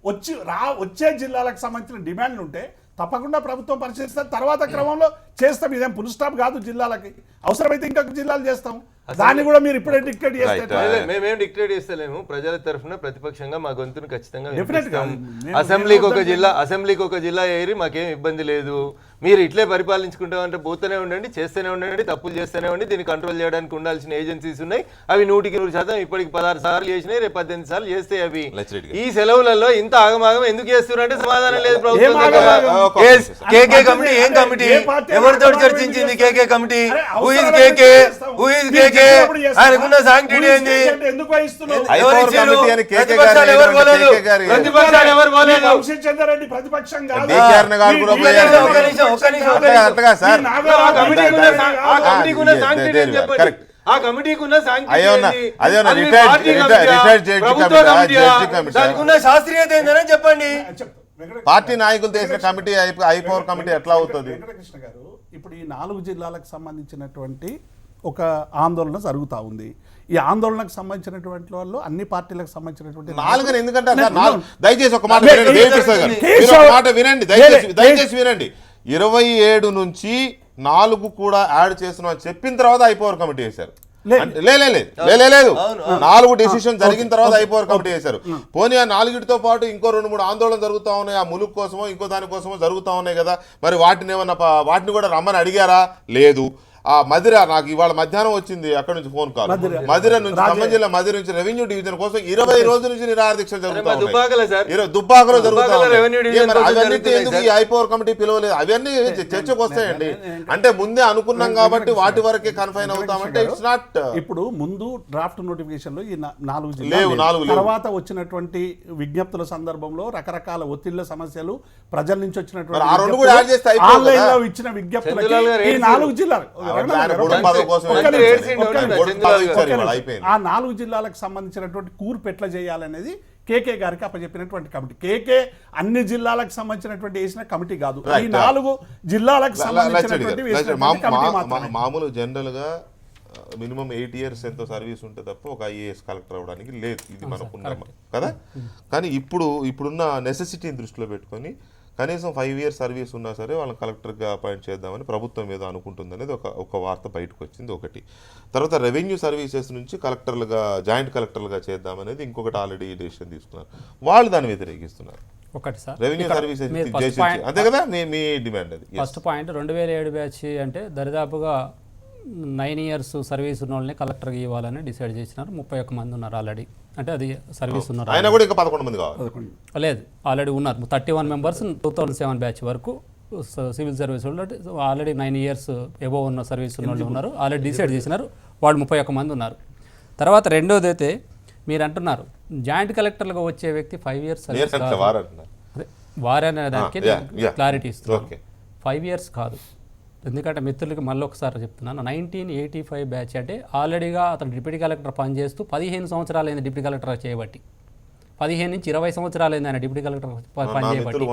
వచ్చే జిల్లాలకు సంబంధించిన డిమాండ్లు ఉంటే తప్పకుండా ప్రభుత్వం పరిశీలిస్తారు. తర్వాత క్రమంలో చేస్తాం. ఇదేం ఫుల్ స్టాప్ కాదు. జిల్లాలకి అవసరమైతే ఇంకొక జిల్లాలు చేస్తాం. దాన్ని కూడా మీరు ఇప్పుడే డిక్టేట్ చేస్తే మేమేం డిక్టేట్ చేస్తలేము. ప్రజల తరఫున ప్రతిపక్షంగా మా గొంతును ఖచ్చితంగా అసెంబ్లీకి ఒక జిల్లా ఏరి మాకేం ఇబ్బంది లేదు. మీరు ఇట్లే పరిపాలించుకుంటామంటే పోతూనే ఉండండి, చేస్తూనే ఉండండి, తప్పులు చేస్తూనే ఉండి. దీన్ని కంట్రోల్ చేయడానికి ఉండాల్సిన ఏజెన్సీస్ ఉన్నాయి. అవి 100% ఇప్పటికి 16 సార్లు చేసినాయి, రేపు 18 సార్లు చేస్తాయి. అవి ఈ సెలవులలో ఇంత ఆగమాగం ఎందుకు చేస్తున్నారంటే సమాధానం లేదు ప్రభుత్వం. కేకే కమిటీ ఏం కమిటీ, ఎవరితో చర్చించింది కేకే కమిటీ? హూ ఇస్ కేకే? ఆయనకున్న సాంక్టిటీ ఏంది? ప్రతిపక్షాలు ఎవరు పోలేదు? ప్రతిపక్షం కాదు. ఆ కమిటీకి ఉన్న శాస్త్రీయత ఏందని చెప్పండి. పార్టీ నాయకులు చేసిన కమిటీ హై పవర్ కమిటీ ఎట్లా అవుతుంది? వెంకటకృష్ణ గారు, ఇప్పుడు ఈ 4 జిల్లాలకు సంబంధించినటువంటి ఒక ఆందోళన జరుగుతూ ఉంది. ఈ ఆందోళనకు సంబంధించినటువంటి వాళ్ళు అన్ని పార్టీలకు సంబంధించినటువంటి 4 ఎందుకంటే దయచేసి ఒక మాట వినండి, దయచేసి వినండి. 27 నుంచి 4 కూడా యాడ్ చేస్తున్నాం చెప్పిన తర్వాత హై పవర్ కమిటీ వేశారు. లేదు 4 డెసిషన్ జరిగిన తర్వాత హై పవర్ కమిటీ వేశారు. పోనీ ఆ 4తో పాటు ఇంకో 2-3 ఆందోళన జరుగుతూ ఉన్నాయి. ఆ ములుగు కోసమో ఇంకో దానికోసమో జరుగుతూ ఉన్నాయి కదా. మరి వాటిని కూడా రమ్మని అడిగారా? లేదు. ఆ మదిర నాకు ఇవాళ మధ్యాహ్నం వచ్చింది అక్కడ నుంచి ఫోన్ కాల్, మదిర నుంచి ఖమ్మం జిల్లా మదిర నుంచి రెవెన్యూ డివిజన్ కోసం 20 రోజుల నుంచి నిరాహార దీక్షలు జరుగుతా ఉన్నాయి. దుబ్బాకలో జరుగుతా ఉన్నాయి. ఐపవర్ కమిటీ పిలవలేదు, అవన్నీ చర్చకు వస్తాయండి. అంటే ముందే అనుకున్నాం కాబట్టి వాటి వరకే కన్ఫైన్ అవుతామంటే ఇట్స్ నాట్. ఇప్పుడు ముందు డ్రాఫ్ట్ నోటిఫికేషన్ లో ఈ 4 లేవు. తర్వాత వచ్చినటువంటి విజ్ఞప్తుల సందర్భంలో రకరకాల ఒత్తిళ్ల సమస్యలు ప్రజల నుంచి వచ్చినటువంటి ఆ రెండు కూడా యాడ్ చేస్తే అయిపోతుంది ఆన్లైన్ కదా. లో ఇచ్చిన విజ్ఞప్తులకి ఈ 4 జిల్లాలు ఆ 4 జిల్లాలకు సంబంధించినటువంటి కూర్పు ఎట్లా చేయాలనేది కేకే గారికి అప్పచెప్పినటువంటి కమిటీ. కేకే అన్ని జిల్లాలకు సంబంధించినటువంటి వేసిన కమిటీ కాదు, ఈ 4 జిల్లాలకు సంబంధించినటువంటి వేసినటువంటి కమిటీ మాత్రమే. మామూలు జనరల్ గా మినిమం 8 years ఎంతో సర్వీస్ ఉంటే తప్ప ఒక IAS కలెక్టర్ అవడానికి లేదు, ఇది మనకున్నాం కదా. కానీ ఇప్పుడున్న నెసెసిటీని దృష్టిలో పెట్టుకొని కనీసం 5 years సర్వీస్ ఉన్నా సరే వాళ్ళని కలెక్టర్గా అపాయింట్ చేద్దామని ప్రభుత్వం మీద అనుకుంటుంది అనేది ఒక వార్త బయటకు వచ్చింది ఒకటి. తర్వాత రెవెన్యూ సర్వీసెస్ నుంచి కలెక్టర్లుగా జాయింట్ కలెక్టర్లుగా చేద్దామనేది ఇంకొకటి ఆల్రెడీ డెసిషన్ తీసుకున్నారు, వాళ్ళు దాన్ని వ్యతిరేకిస్తున్నారు. ఒకటి సార్, రెవెన్యూ సర్వీసెస్ అంతే కదా మీ డిమాండ్ అది. ఫస్ట్ పాయింట్ 2007 బ్యాచ్ అంటే దరిదాపుగా 9 years సర్వీస్ ఉన్న వాళ్ళని కలెక్టర్గా ఇవ్వాలని డిసైడ్ చేసినారు. 31 మంది ఉన్నారు ఆల్రెడీ, అంటే అది సర్వీస్ ఉన్నారు. ఆయన కూడా ఇంకా 11 మంది కావాలి. లేదు, ఆల్రెడీ ఉన్నారు 31 members 2007 బ్యాచ్ వరకు సివిల్ సర్వీస్ వాళ్ళు ఆల్రెడీ 9 years ఎబోవ్ ఉన్న సర్వీస్ ఉన్న వాళ్ళు ఉన్నారు, ఆల్రెడీ డిసైడ్ చేసినారు. వాళ్ళు 31 మంది ఉన్నారు. తర్వాత రెండోది అయితే మీరు అంటున్నారు జాయింట్ కలెక్టర్లుగా వచ్చే వ్యక్తి 5 years సర్వీస్ వారనే దానికి క్లారిటీ ఇస్తున్నారు. 5 years కాదు, ఎందుకంటే మిత్రులకి మళ్ళీ ఒకసారి చెప్తున్నాను. 1985 బ్యాచ్ అంటే ఆల్రెడీగా అతను డిప్యూటీ కలెక్టర్ పనిచేస్తూ 15 సంవత్సరాలు అయింది డిప్యూటీ కలెక్టర్ చేయబట్టి. 15 నుంచి 20 సంవత్సరాలు అయింది ఆయన డిప్యూటీ కలెక్టర్ పనిచేయబట్టి.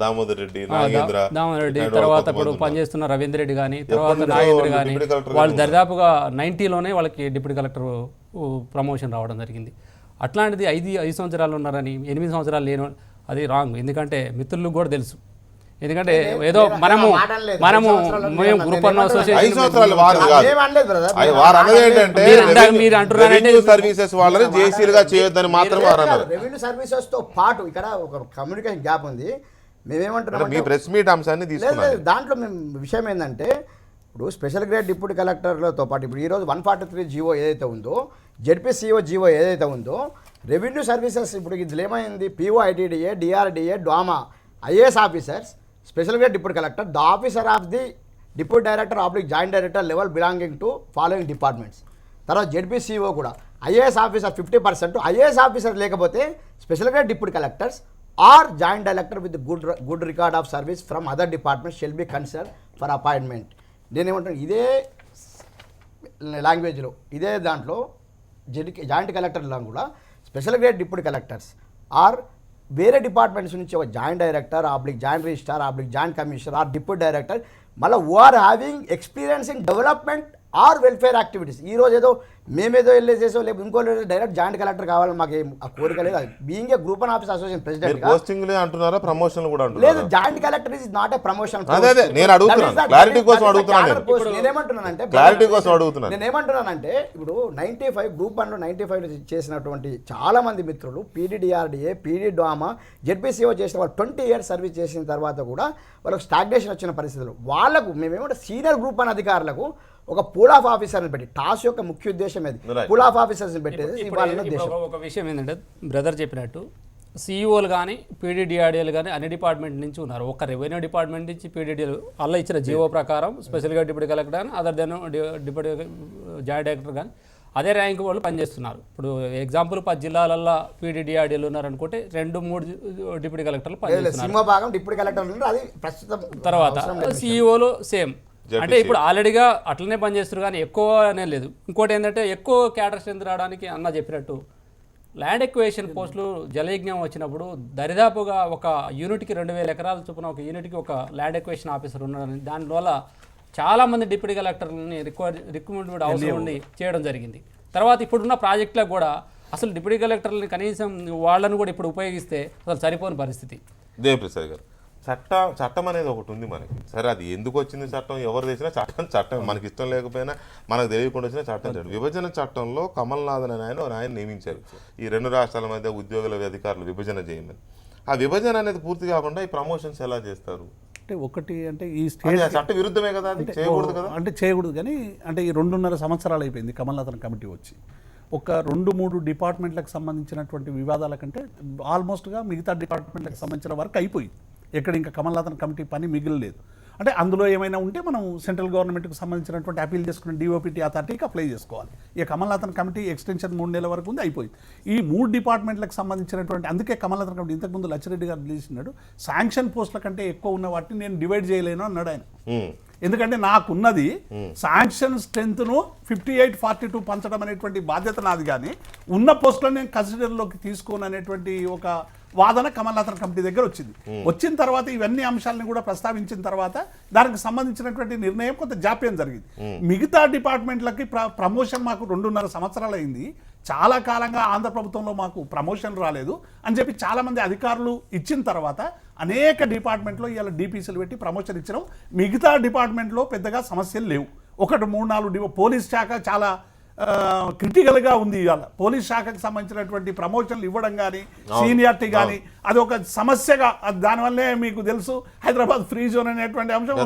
దామోదర్ రెడ్డి తర్వాత ఇప్పుడు పనిచేస్తున్న రవీంద్ర రెడ్డి కానీ తర్వాత నాగేంద్ర కానీ వాళ్ళు దరిదాపుగా 90లోనే వాళ్ళకి డిప్యూటీ కలెక్టర్ ప్రమోషన్ రావడం జరిగింది. అట్లాంటిది 5 సంవత్సరాలు ఉన్నారని 8 సంవత్సరాలు లేను, అది రాంగ్. ఎందుకంటే మిత్రులకు కూడా తెలుసు, ఎందుకంటే ఏదో మనము గ్రూప్ వన్ అసోసియేషన్ సర్వీసెస్ వాళ్ళని జేసీలుగా చేయొద్దని మాత్రం రెవెన్యూ సర్వీసెస్ తో పాటు ఇక్కడ ఒక కమ్యూనికేషన్ గ్యాప్ ఉంది. మేమేమంటున్నాం మీ ప్రెస్ మీట్ అంశాన్ని తీసుకున్నాం. దాంట్లో మేము విషయం ఏంటంటే ఇప్పుడు స్పెషల్ గ్రేడ్ డిప్యూటీ కలెక్టర్లతో పాటు ఇప్పుడు ఈరోజు 143 జీవో ఏదైతే ఉందో, జెడ్పీసీఓ జీవో ఏదైతే ఉందో, రెవెన్యూ సర్వీసెస్ ఇప్పుడు ఇది ఏమైంది, POITDA, DRDA, DOMA, IAS officers, special grade deputy collector, the officer of the deputy director oblique joint director level belonging to following departments. తర్వాత జెడ్పీసీఓ కూడా IAS ఆఫీసర్ 50%, IAS ఆఫీసర్ లేకపోతే special grade deputy collectors or joint director with good record of service from other departments shall be considered for appointment. నేనేమంటాను, ఇదే లాంగ్వేజ్లో ఇదే దాంట్లో జాయింట్ కలెక్టర్లో కూడా special grade deputy collectors or వేరే డిపార్ట్మెంట్స్ నుంచి ఒక joint director oblique joint registrar oblique joint commissioner or deputy director మళ్ళీ who are having experience in development or welfare activities. ఈరోజు ఏదో మేమేదో వెళ్ళే చేసో లేదు ఇంకో డైరెక్ట్ జాయింట్ కలెక్టర్ కావాలని మాకు ఆ కోరిక లేదు. Being a group and office association president అంటున్నారా, ప్రమోషన్ కూడా లేదు, joint collector is not a promotion. నేనేమంటున్నానంటే ఇప్పుడు 95 గ్రూప్ 1లో 95 చేసినటువంటి చాలా మంది మిత్రులు PDDRDA, DOMA, జెడ్పీసీఓ చేసిన వాళ్ళు 20 years సర్వీస్ చేసిన తర్వాత కూడా వాళ్ళకి స్టాగ్నేషన్ వచ్చిన పరిస్థితులు, వాళ్ళకు మేమేమంటే సీనియర్ గ్రూప్ 1 అధికారులకు ఒక పూల్ ఆఫ్ ఆఫీసర్ని పెట్టి టాస్ యొక్క ముఖ్య ఉద్దేశం ఏది, పూల్ ఆఫ్ ఆఫీసర్స్ని పెట్టేది ఇవ్వాలనే ఉద్దేశం. ఒక విషయం ఏంటంటే బ్రదర్ చెప్పినట్టు CEOలు కానీ PDDRDAలు కానీ అన్ని డిపార్ట్మెంట్ నుంచి ఉన్నారు. ఒక రెవెన్యూ డిపార్ట్మెంట్ నుంచి PDDL అలా ఇచ్చిన జీవో ప్రకారం స్పెషల్గా డిప్యూటీ కలెక్టర్ కానీ other than deputy joint director కానీ అదే ర్యాంక్ వాళ్ళు పనిచేస్తున్నారు. ఇప్పుడు ఎగ్జాంపుల్ 10 జిల్లాలలో PDDRDAలు ఉన్నారనుకుంటే 2-3 డిప్యూటీ కలెక్టర్లు పనిచేస్తున్నారు. తర్వాత CEOలు సేమ్. అంటే ఇప్పుడు ఆల్రెడీగా అట్లనే పనిచేస్తారు కానీ ఎక్కువ అనే లేదు. ఇంకోటి ఏంటంటే ఎక్కువ క్యాడర్ స్ట్రెంత్ రావడానికి అన్న చెప్పినట్టు ల్యాండ్ ఎక్వేషన్ పోస్టులు జలయజ్ఞం వచ్చినప్పుడు దరిదాపుగా ఒక యూనిట్కి 2000 ఎకరాల చొప్పున ఒక యూనిట్కి ఒక ల్యాండ్ ఎక్వేషన్ ఆఫీసర్ ఉన్నారని దానివల్ల చాలామంది డిప్యూటీ కలెక్టర్లని రిక్రూట్మెంట్ అవసరం ఉండి చేయడం జరిగింది. తర్వాత ఇప్పుడున్న ప్రాజెక్టులకు కూడా అసలు డిప్యూటీ కలెక్టర్లని కనీసం వాళ్ళను కూడా ఇప్పుడు ఉపయోగిస్తే అసలు సరిపోని పరిస్థితి. దేవప్రసాద్ గారు, చట్టం అనేది ఒకటి ఉంది మనకి. సరే, అది ఎందుకు వచ్చింది చట్టం, ఎవరు తెచ్చినా చట్టం మనకి ఇష్టం లేకపోయినా మనకు తెలియకుండా వచ్చిన చట్టం. విభజన చట్టంలో కమల్నాథన్ అని ఆయన నియమించారు ఈ 2 రాష్ట్రాల మధ్య ఉద్యోగుల అధికారులు విభజన చేయమని. ఆ విభజన అనేది పూర్తి కాకుండా ఈ ప్రమోషన్స్ ఎలా చేస్తారు? అంటే ఒకటి అంటే ఈ అది స్టేట్ చట్ట విరుద్ధమే కదా, అది చేయకూడదు కదా. అంటే చేయకూడదు కానీ అంటే ఈ 2.5 సంవత్సరాలు అయిపోయింది కమల్నాథన్ కమిటీ వచ్చి. ఒక 2-3 డిపార్ట్మెంట్లకు సంబంధించినటువంటి వివాదాల కంటే ఆల్మోస్ట్గా మిగతా డిపార్ట్మెంట్లకు సంబంధించిన వరకు అయిపోయింది. ఎక్కడ ఇంకా కమల్నాథన్ కమిటీ పని మిగిలిలేదు. అంటే అందులో ఏమైనా ఉంటే మనం సెంట్రల్ గవర్నమెంట్కి సంబంధించినటువంటి అపీల్ చేసుకున్న డిఓపిటీ అథారిటీకి అప్లై చేసుకోవాలి. ఇక కమల్నాథన్ కమిటీ ఎక్స్టెన్షన్ 3 నెలల వరకు ఉంది, అయిపోయింది. ఈ 3 డిపార్ట్మెంట్లకు సంబంధించినటువంటి అందుకే కమల్నాథన్ కమిటీ ఇంతకుముందు లచ్చిరెడ్డి గారు తెలిసినాడు శాంక్షన్ పోస్టుల కంటే ఎక్కువ ఉన్న వాటిని నేను డివైడ్ చేయలేను అన్నాడు ఆయన. ఎందుకంటే నాకున్నది శాంక్షన్ స్ట్రెంత్ను 58-42 పంచడం అనేటువంటి బాధ్యత నాది, కానీ ఉన్న పోస్టులను నేను కన్సిడర్లోకి తీసుకోను అనేటువంటి ఒక వాదన కమల్నాథన్ కమిటీ దగ్గర వచ్చింది. వచ్చిన తర్వాత ఇవన్నీ అంశాలను కూడా ప్రస్తావించిన తర్వాత దానికి సంబంధించినటువంటి నిర్ణయం కొంత జాప్యం జరిగింది. మిగతా డిపార్ట్మెంట్లకి ప్రమోషన్ మాకు 2.5 సంవత్సరాలు అయింది. చాలా కాలంగా ఆంధ్ర ప్రభుత్వంలో మాకు ప్రమోషన్ రాలేదు అని చెప్పి చాలామంది అధికారులు ఇచ్చిన తర్వాత అనేక డిపార్ట్మెంట్లో ఇవాళ డిపిసిలు పెట్టి ప్రమోషన్ ఇచ్చినాం. మిగతా డిపార్ట్మెంట్లో పెద్దగా సమస్యలు లేవు. 1-3-4 పోలీస్ శాఖ చాలా క్రిటికల్గా ఉంది. ఇవాళ పోలీస్ శాఖకు సంబంధించినటువంటి ప్రమోషన్లు ఇవ్వడం కానీ సీనియారిటీ కానీ అది ఒక సమస్యగా, దానివల్లే మీకు తెలుసు హైదరాబాద్ ఫ్రీ జోన్ అనేటువంటి అంశం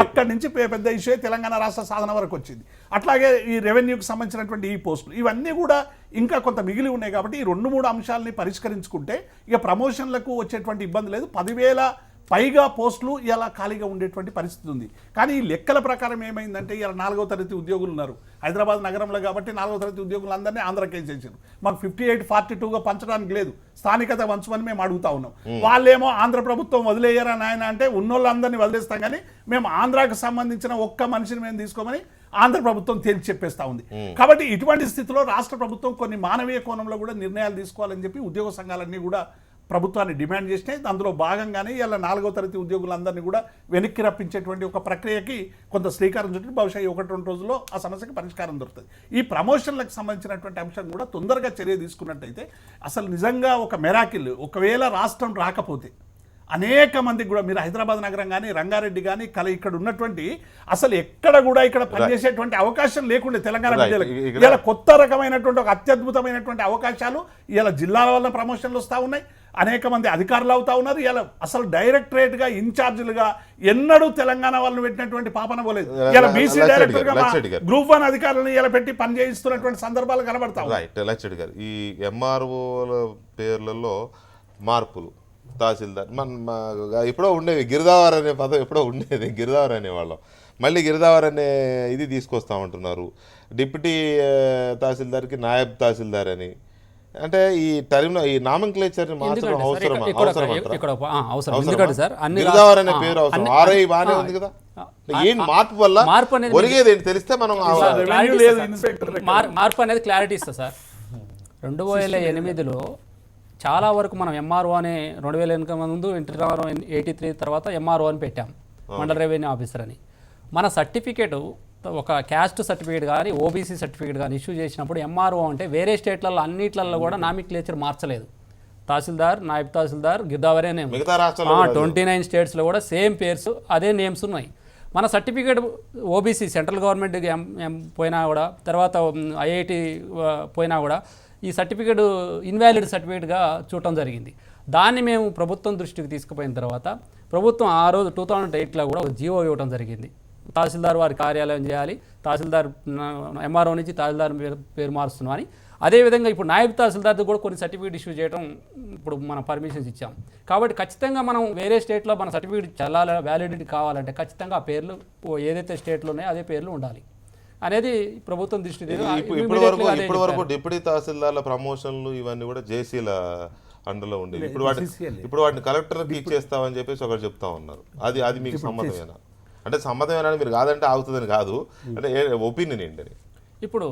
అక్కడి నుంచి పెద్ద ఇష్యూ తెలంగాణ రాష్ట్ర సాధన వరకు వచ్చింది. అట్లాగే ఈ రెవెన్యూకి సంబంధించినటువంటి ఈ పోస్టులు ఇవన్నీ కూడా ఇంకా కొంత మిగిలి ఉన్నాయి. కాబట్టి ఈ 2-3 అంశాలని పరిష్కరించుకుంటే ఇక ప్రమోషన్లకు వచ్చేటువంటి ఇబ్బంది లేదు. 10,000 పైగా పోస్టులు ఇలా ఖాళీగా ఉండేటువంటి పరిస్థితి ఉంది. కానీ ఈ లెక్కల ప్రకారం ఏమైందంటే ఇలా 4వ తరగతి ఉద్యోగులు ఉన్నారు హైదరాబాద్ నగరంలో, కాబట్టి 4వ తరగతి ఉద్యోగులందరినీ ఆంధ్రకేజ్ చేశారు. మాకు 58-42గా పంచడానికి లేదు, స్థానికత వంచమని మేము అడుగుతా ఉన్నాం. వాళ్ళేమో ఆంధ్ర ప్రభుత్వం వదిలేయరని ఆయన అంటే ఉన్నోళ్ళందరినీ వదిలేస్తాం కానీ మేము ఆంధ్రాకు సంబంధించిన ఒక్క మనిషిని మేము తీసుకోమని ఆంధ్ర ప్రభుత్వం తేల్చి చెప్పేస్తా ఉంది. కాబట్టి ఇటువంటి స్థితిలో రాష్ట్ర ప్రభుత్వం కొన్ని మానవీయ కోణంలో కూడా నిర్ణయాలు తీసుకోవాలని చెప్పి ఉద్యోగ సంఘాలన్నీ కూడా ప్రభుత్వాన్ని డిమాండ్ చేసినాయి. అందులో భాగంగానే ఇలా 4వ తరగతి ఉద్యోగులందరినీ కూడా వెనక్కి రప్పించేటువంటి ఒక ప్రక్రియకి కొంత శ్రీకారం చుట్టి బహుశా 1-2 రోజుల్లో ఆ సమస్యకి పరిష్కారం దొరుకుతుంది. ఈ ప్రమోషన్లకు సంబంధించినటువంటి అంశం కూడా తొందరగా చర్య తీసుకున్నట్టయితే అసలు నిజంగా ఒక మెరాకిల్. ఒకవేళ రాష్ట్రం రాకపోతే అనేక మందికి కూడా మీరు హైదరాబాద్ నగరం కానీ రంగారెడ్డి కానీ ఇక్కడ ఉన్నటువంటి అసలు ఎక్కడ కూడా ఇక్కడ పనిచేసేటువంటి అవకాశం లేకుండే తెలంగాణ బిడ్డలకు ఇలా కొత్త రకమైనటువంటి ఒక అత్యద్భుతమైనటువంటి అవకాశాలు ఇలా జిల్లాల వల్ల ప్రమోషన్లు వస్తూ ఉన్నాయి. అనేక మంది అధికారులు అవుతా ఉన్నారు. ఇలా అసలు డైరెక్టరేట్గా ఇన్ఛార్జీలుగా ఎన్నడూ తెలంగాణ వాళ్ళని పెట్టినటువంటి పాపన పోలేదు. ఇలా బీసీ డైరెక్టర్గా గ్రూప్ 1 అధికారులను ఇలా పెట్టి పనిచేయిస్తున్నటువంటి సందర్భాలు కనబడతా ఉన్నాయి. లచ్చిరెడ్డి గారు, ఈ ఎంఆర్ఓల పేర్లలో మార్పులు, తహసీల్దార్ ఎప్పుడో ఉండేవి, గిరిదావర్ అనే పదం ఎప్పుడో ఉండేది, గిరిదావర్ అనేవాళ్ళం. మళ్ళీ గిరిదావర్ అనే ఇది తీసుకొస్తామంటున్నారు. డిప్యూటీ తహసీల్దార్కి నాయబ్ తహసీల్దార్ అని. అంటే ఈ టర్మ్ ఈ నామన్క్లేచర్ మార్చడం అవసరం? గిరిదావర్ అనే పేరు అవసరం? ఆర్ఐ బాగానే ఉంది కదా, ఏం మార్పు వల్ల ఒరిగేది ఏంటి తెలిస్తే మనం మార్పు అనేది క్లారిటీ ఇస్తా సార్. 2008లో చాలా వరకు మనం ఎంఆర్ఓ అని 2008 ముందు ఇంటర్ 83 తర్వాత ఎంఆర్ఓ అని పెట్టాం, మండల రెవెన్యూ ఆఫీసర్ అని. మన సర్టిఫికేట్ ఒక క్యాస్ట్ సర్టిఫికేట్ కానీ ఓబీసీ సర్టిఫికేట్ కానీ ఇష్యూ చేసినప్పుడు ఎంఆర్ఓ అంటే వేరే స్టేట్లలో అన్నిట్లలో కూడా నామిక్లేచర్ మార్చలేదు. తహసీల్దార్, నాయబ్ తహసీల్దార్, గిరిదావరే నేమ్. 29 స్టేట్స్లో కూడా సేమ్ పేర్స్ అదే నేమ్స్ ఉన్నాయి. మన సర్టిఫికేట్ ఓబీసీ సెంట్రల్ గవర్నమెంట్ పోయినా కూడా, తర్వాత ఐఐటి పోయినా కూడా ఈ సర్టిఫికేట్ ఇన్వాలిడ్ సర్టిఫికేట్గా చూడటం జరిగింది. దాన్ని మేము ప్రభుత్వం దృష్టికి తీసుకుపోయిన తర్వాత ప్రభుత్వం ఆ రోజు 2008లో కూడా ఒక జీవో ఇవ్వడం జరిగింది. తహసీల్దార్ వారి కార్యాలయం చేయాలి, తహసీల్దార్ ఎంఆర్ఓ నుంచి తహసీల్దార్ పేరు మారుస్తున్నాం అని. అదేవిధంగా ఇప్పుడు నాయబ్ తహసీల్దార్ కూడా కొన్ని సర్టిఫికేట్ ఇష్యూ చేయడం ఇప్పుడు మనం పర్మిషన్స్ ఇచ్చాం. కాబట్టి ఖచ్చితంగా మనం వేరే స్టేట్లో మన సర్టిఫికేట్ చల్లాలి, వ్యాలిడిటీ కావాలంటే ఖచ్చితంగా ఆ పేర్లు ఏదైతే స్టేట్లో ఉన్నాయో అదే పేర్లు ఉండాలి అనేది ప్రభుత్వం దృష్టి. ఇప్పటి వరకు డిప్యూటీ తహసీల్దార్ల ప్రమోషన్లు ఇవన్నీ కూడా జేసీల అండర్లో ఉండేవి. ఇప్పుడు వాటిని కలెక్టర్కి ఇచ్చేస్తామని చెప్పేసి ఒకరు చెప్తా ఉన్నారు. అది మీకు సమ్మతమేనా? అంటే సమ్మతమేనా మీరు కాదంటే ఆగుతుందని కాదు, అంటే ఒపీనియన్ ఏంటని? ఇప్పుడు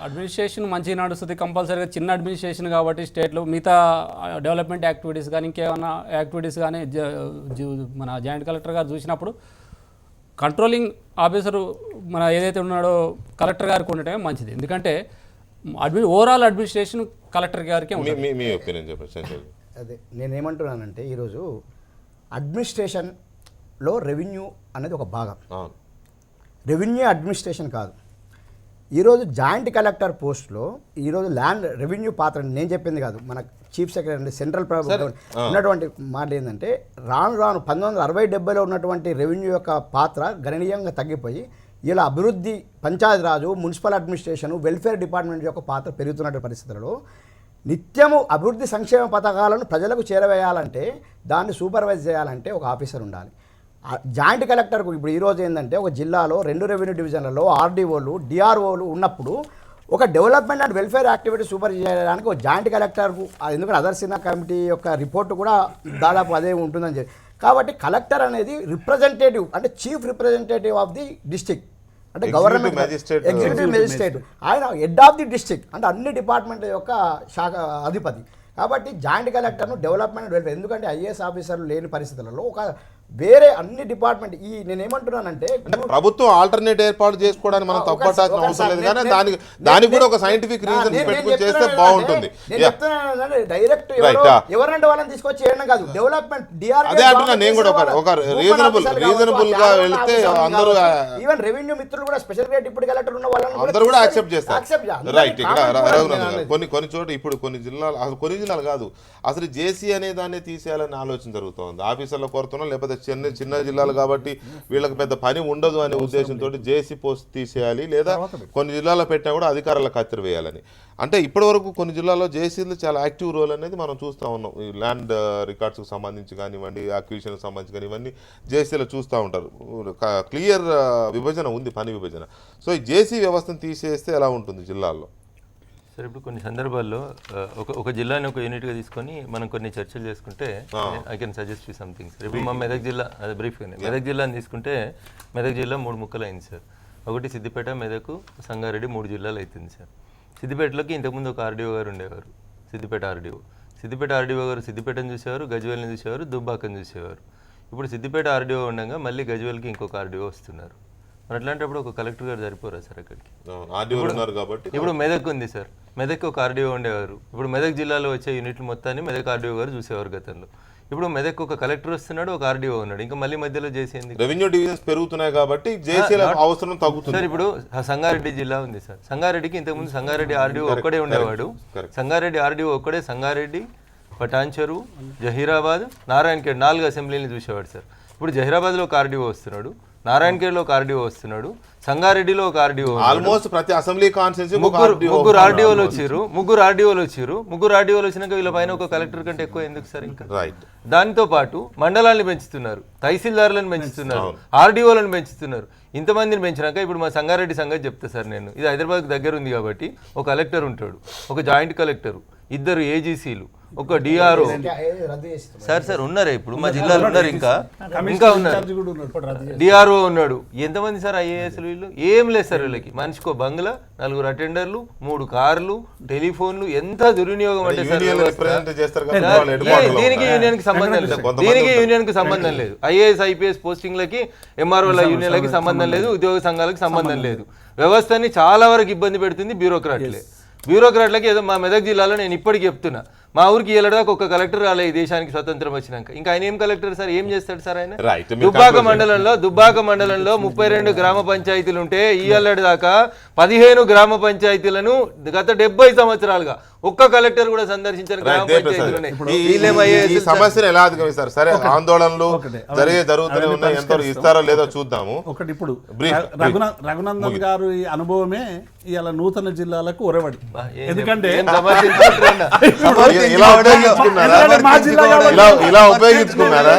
అడ్మినిస్ట్రేషన్ మంచిగా నడుస్తుంది కంపల్సరీగా. చిన్న అడ్మినిస్ట్రేషన్ కాబట్టి స్టేట్లో మిగతా డెవలప్మెంట్ యాక్టివిటీస్ కానీ ఇంకేమైనా యాక్టివిటీస్ కానీ మన జాయింట్ కలెక్టర్ గారు చూసినప్పుడు కంట్రోలింగ్ ఆఫీసరు మన ఏదైతే ఉన్నాడో కలెక్టర్ గారికి ఉండటమే మంచిది. ఎందుకంటే ఓవరాల్ అడ్మినిస్ట్రేషన్ కలెక్టర్ గారికి మీ ఒపీనియన్ చెప్పండి. అదే నేనేమంటున్నానంటే ఈరోజు అడ్మినిస్ట్రేషన్లో రెవెన్యూ అనేది ఒక భాగం. రెవెన్యూ అడ్మినిస్ట్రేషన్ కాదు. ఈరోజు జాయింట్ కలెక్టర్ పోస్ట్లో ఈరోజు ల్యాండ్ రెవెన్యూ పాత్ర నేను చెప్పింది కాదు, మన చీఫ్ సెక్రటరీ సెంట్రల్ ప్రభుత్వం ఉన్నటువంటి మాట ఏంటంటే రాను 1960-70లో ఉన్నటువంటి రెవెన్యూ యొక్క పాత్ర గణనీయంగా తగ్గిపోయి ఇలా అభివృద్ధి, Panchayati Raj, municipal administration, welfare department యొక్క పాత్ర పెరుగుతున్న పరిస్థితులలో నిత్యము అభివృద్ధి సంక్షేమ పథకాలను ప్రజలకు చేరవేయాలంటే, దాన్ని సూపర్వైజ్ చేయాలంటే ఒక ఆఫీసర్ ఉండాలి. జాయింట్ కలెక్టర్కు ఇప్పుడు ఈరోజు ఏంటంటే ఒక జిల్లాలో 2 రెవెన్యూ డివిజన్లలో ఆర్డీఓలు, డిఆర్ఓలు ఉన్నప్పుడు ఒక development and welfare activity super చేయడానికి ఒక జాయింట్ కలెక్టర్కు, ఎందుకంటే అదర్శన కమిటీ యొక్క రిపోర్టు కూడా దాదాపు అదే ఉంటుందని చెప్పి, కాబట్టి కలెక్టర్ అనేది రిప్రజెంటేటివ్, అంటే chief representative of the district, అంటే గవర్నమెంట్ ఎగ్జిక్యూటివ్ మెజిస్ట్రేట్, ఆయన హెడ్ ఆఫ్ ది డిస్ట్రిక్ట్, అంటే అన్ని డిపార్ట్మెంట్ యొక్క శాఖ అధిపతి. కాబట్టి జాయింట్ కలెక్టర్ను డెవలప్మెంట్ వెల్ఫేర్, ఎందుకంటే ఐఏఎస్ ఆఫీసర్లు లేని పరిస్థితులలో ఒక వేరే అన్ని డిపార్ట్మెంట్ నేనేమంటున్నానంటే ప్రభుత్వం ఆల్టర్నేట్ ఏర్పాటు చేసుకోవడానికి మనం తప్పట్టాల్సిన అవసరం లేదు, కానీ దానికి కూడా ఒక సైంటిఫిక్ రీజన్ పెట్టుకుని చేస్తే బాగుంటుంది. డైరెక్ట్ ఎవరంటే వాళ్ళని తీసుకొచ్చి చేయడం కాదు, డెవలప్మెంట్ అదే అంటున్నా నేను కూడా ఒక రీజనబుల్ గా వెళ్తే అందరూ ఈవెన్ రెవెన్యూ మిత్రులు కూడా స్పెషల్ గ్రేడ్ డిప్యూటీ కలెక్టర్ ఉన్న వాళ్ళని అందరూ కూడా యాక్సెప్ట్ చేస్తారు. రైట్. ఇక్కడ కొన్ని చోట్ల ఇప్పుడు కొన్ని జిల్లాలు కాదు, అసలు జేసీ అనే దాన్ని తీసేయాలని ఆలోచన జరుగుతోంది. ఆఫీసర్ల కొరతనో లేకపోతే చిన్న జిల్లాలు కాబట్టి వీళ్ళకి పెద్ద పని ఉండదు అనే ఉద్దేశంతో జేసీ పోస్ట్ తీసేయాలి, లేదా కొన్ని జిల్లాలో పెట్టినా కూడా అధికారులకు కత్తిరి వేయాలని. అంటే ఇప్పటి వరకు కొన్ని జిల్లాల్లో జేసీలు చాలా యాక్టివ్ రోల్ అనేది మనం చూస్తూ ఉన్నాం. ఈ ల్యాండ్ రికార్డ్స్కి సంబంధించి కానివ్వండి, అక్విజిషన్కి సంబంధించి కానీ ఇవన్నీ జేసీలో చూస్తూ ఉంటారు. క్లియర్ విభజన ఉంది, పని విభజన. సో ఈ జేసీ వ్యవస్థను తీసేస్తే ఎలా ఉంటుంది జిల్లాల్లో? సరే, ఇప్పుడు కొన్ని సందర్భాల్లో ఒక జిల్లాని ఒక యూనిట్గా తీసుకొని మనం కొన్ని చర్చలు చేసుకుంటే I can suggest you something sir. ఇప్పుడు మా మెదక్ జిల్లా, అదే బ్రీఫ్గానే మెదక్ జిల్లాని తీసుకుంటే మెదక్ జిల్లా 3 ముక్కలు అయింది సార్. ఒకటి సిద్దిపేట, మెదక్, సంగారెడ్డి 3 జిల్లాలు అవుతుంది సార్. సిద్దిపేటలోకి ఇంతకుముందు ఒక ఆర్డీఓ గారు ఉండేవారు, సిద్దిపేట ఆర్డీఓ గారు సిద్దిపేటను చూసేవారు, గజ్వేల్ని చూసేవారు, దుబ్బాకని చూసేవారు. ఇప్పుడు సిద్దిపేట ఆర్డీఓ ఉండగా మళ్ళీ గజ్వేల్కి ఇంకొక ఆర్డీఓ వస్తున్నారు. మరి అట్లాంటప్పుడు ఒక కలెక్టర్ గారు సరిపోరా సార్ అక్కడికి? ఇప్పుడు మెదక్ ఉంది సార్, మెదక్ ఒక ఆర్డీఓ ఉండేవారు. ఇప్పుడు మెదక్ జిల్లాలో వచ్చే యూనిట్లు మొత్తాన్ని మెదక్ ఆర్డీఓ గారు చూసేవారు గతంలో. ఇప్పుడు మెదక్ ఒక కలెక్టర్ వస్తున్నాడు, ఒక ఆర్డీఓ ఉన్నాడు, ఇంకా మళ్ళీ మధ్యలో జేసీ రెవెన్యూ డివిజన్స్ పెరుగుతున్నాయి కాబట్టి జేసీల అవసరం తగ్గుతుంది సార్. ఇప్పుడు సంగారెడ్డి జిల్లా ఉంది సార్, సంగారెడ్డికి ఇంతకుముందు సంగారెడ్డి ఆర్డీఓ ఒక్కడే ఉండేవాడు. సంగారెడ్డి ఆర్డీఓ ఒక్కడే సంగారెడ్డి, పటాన్చెరు, జహీరాబాద్, నారాయణఖేడ్ 4 అసెంబ్లీని చూసేవాడు సార్. ఇప్పుడు జహీరాబాద్లో ఒక ఆర్డీఓ వస్తున్నాడు, నారాయణఖేడ్లో ఒక ఆర్డీఓ వస్తున్నాడు, సంగారెడ్డిలో ఒక ఆర్డీఓ, ఆల్మోస్ట్ ప్రతి అసెంబ్లీ కాన్స్టిట్యూన్సీ ముగ్గురు ఆర్డీఓలు వచ్చారు. ముగ్గురు ఆర్డీఓలు వచ్చినాక వీళ్ళ పైన ఒక కలెక్టర్ కంటే ఎక్కువ ఎందుకు సార్? ఇంకా దానితో పాటు మండలాన్ని పెంచుతున్నారు, తహసీల్దారులను పెంచుతున్నారు, ఆర్డీఓలను పెంచుతున్నారు. ఇంతమందిని పెంచినాక ఇప్పుడు మా సంగారెడ్డి సంగతి చెప్తా సార్ నేను. ఇది హైదరాబాద్కి దగ్గర ఉంది కాబట్టి ఒక కలెక్టర్ ఉంటాడు, ఒక జాయింట్ కలెక్టర్, 2 ఏజీసీలు, ఒక డిఆర్ఓ. సార్ ఉన్నారే ఇప్పుడు మా జిల్లాలో ఉన్నారు, ఇంకా ఉన్నారు, డిఆర్ఓ ఉన్నాడు. ఎంతమంది సార్ ఐఏఎస్లు? వీళ్ళు ఏం లేదు సార్, వీళ్ళకి మనిషికో బంగ్లా, 4 అటెండర్లు, 3 కార్లు, టెలిఫోన్లు. ఎంత దుర్వినియోగం అంటే సార్. దీనికి యూనియన్కి సంబంధం లేదు, ఐఏఎస్ ఐపీఎస్ పోస్టింగ్లకి ఎంఆర్ఓల యూనియన్లకి సంబంధం లేదు, ఉద్యోగ సంఘాలకు సంబంధం లేదు. వ్యవస్థని చాలా వరకు ఇబ్బంది పెడుతుంది బ్యూరోక్రాట్లకి. ఏదో మా మెదక్ జిల్లాలో నేను ఇప్పటికి చెప్తున్నా, మా ఊరికి వెళ్ళడానికి ఒక కలెక్టర్ రాలే ఈ దేశానికి స్వతంత్రం వచ్చినాక. ఇంకా ఆయన ఏం కలెక్టర్ సార్, ఏం చేస్తాడు సార్ ఆయన? దుబ్బాక మండలంలో 32 గ్రామ పంచాయతీలు ఉంటే ఇయ్యాలటి దాకా 15 గ్రామ పంచాయతీలను గత 70 సంవత్సరాలుగా ఒక్క కలెక్టర్ కూడా సందర్శించిన గ్రామ పంచాయతీలు. సమస్యను ఎలా అధిగమిస్తారు? సరే, ఆందోళనలు జరుగుతూనే ఉన్నాయి, ఎంత ఇస్తారో లేదో చూద్దాము. ఒకటి ఇప్పుడు రఘునందన్ గారు ఈ అనుభవమే ఇవాళ నూతన జిల్లాలకు ఒరవడి. ఎందుకంటే ఇలా ఉపయోగించుకున్నారా?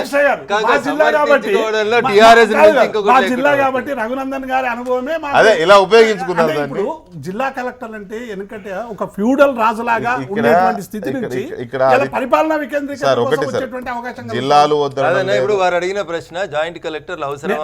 జిల్లా కాబట్టి రఘునందన్ గారి అనుభవమే అదే ఇలా ఉపయోగించుకున్నారు. ఇప్పుడు జిల్లా కలెక్టర్ అంటే ఎందుకంటే ఒక ఫ్యూడల్ రాజులాగా ఉండేటువంటి స్థితి నుంచి పరిపాలనా వికేంద్రీకరణ వచ్చేటువంటి అవకాశం. జిల్లాలు ఇప్పుడు వారు అడిగిన ప్రశ్న జాయింట్ కలెక్టర్ అవసరం,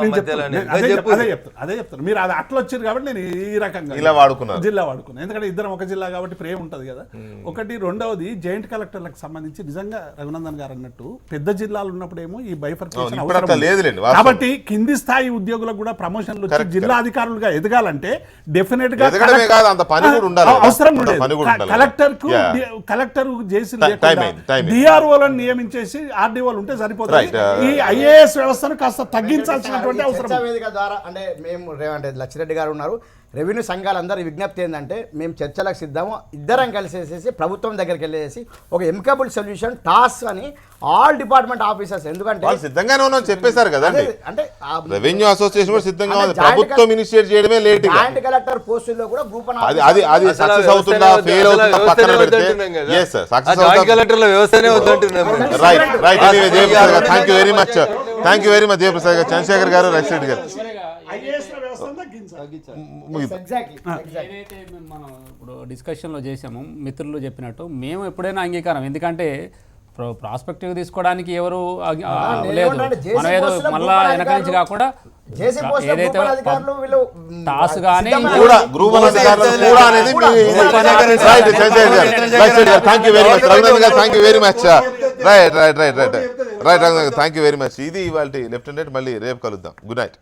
అదే చెప్తాను. మీరు అది అట్లా వచ్చారు కాబట్టి నేను ఈ రకంగా ఇలా వాడుకున్నాను, జిల్లా వాడుకున్నాను. ఎందుకంటే ఇద్దరం ఒక జిల్లా కాబట్టి ప్రేమ ఉంటది కదా. ఒకటి. రెండవది జాయింట్ జాయింట్ కలెక్టర్లకు సంబంధించి నిజంగా రఘునందన్ గారు అన్నట్టు పెద్ద జిల్లాలు ఉన్నప్పుడేమో ఈ బైఫర్కేషన్ ఇప్పుడు అంతా అవసరం లేదులేండి, ఉంది. వాస్తవం. కాబట్టి కింది స్థాయి ఉద్యోగులకు కూడా ప్రమోషన్లు వచ్చి జిల్లా అధికారులుగా ఎదగాలంటే డెఫినెట్ గా ఎదగడమే కాదు, అంత పని కూడా ఉండాలి కదా. అవసరం అంత ఉండేది. పని కూడా ఉండాలి. కలెక్టర్ చేసి time. డిఆర్ఓలను నియమించేసి ఆర్డీఓలు ఉంటే సరిపోతుంది. Right. ఈ ఐఏఎస్ వ్యవస్థను కాస్త తగ్గించాల్సినటువంటి అవసరం చర్చా వేదిక ద్వారా అంటే మేము అంటే లచ్చిరెడ్డి గారు ఉన్నారు, రెవెన్యూ సంఘాలందరూ విజ్ఞప్తి ఏంటంటే మేము చర్చలకు సిద్ధము, ఇద్దరం కలిసేసేసి ప్రభుత్వం దగ్గరికి వెళ్ళేసి ఒక ఎమికబుల్ సొల్యూషన్ టాస్క్ అని ఆల్ డిపార్ట్మెంట్ ఆఫీసర్స్, ఎందుకంటే వాళ్ళు సిద్ధంగానే ఉన్నాం చెప్పేశారు కదండి. అంటే రెవెన్యూ అసోసియేషన్ కూడా సిద్ధంగా ఉంది, అంటే ప్రభుత్వం ఇనిషియేట్ చేయడమే లేట్. జాయింట్ కలెక్టర్ పోస్టుల్లో కూడా గ్రూప్ అది అది అది సక్సెస్ అవుతుందా ఫెయిల్ అవుతుందా పక్కన పెడితే yes sir, success అవుతుందా? కలెక్టర్ల వ్యవస్థనే వద్దంటున్నాం. Right right. Anyway Jayaprasad garu thank you very much, Jayaprasad garu, Chandrasekhar garu, Rakshireddy గారు. ఐఏఎస్ వ్యవస్థను తగ్గించాలి. ఎగ్జాక్ట్లీ ఏదైతే మనం ఇప్పుడు డిస్కషన్లో చేసాము, మిత్రులు చెప్పినట్టు మేము ఎప్పుడైనా అంగీకారం, ఎందుకంటే ప్రాస్పెక్టివ్ తీసుకోవడానికి ఎవరు లేదు, మనం ఏదో మళ్ళా వెనక నుంచి కాకుండా ఏదైతే టాస్ కానీ కూడా గ్రూప్ అధికారులు కూడా అనేది right. Chandrasekhar garu, Rakshireddy garu thank you very much, Raghunandan garu thank you very much. Right right right right right Raghunandan garu thank you very much. ఇది ఇవాళ లెఫ్ట్ అండ్ రైట్, మళ్ళీ రేపు కలుద్దాం. Good night.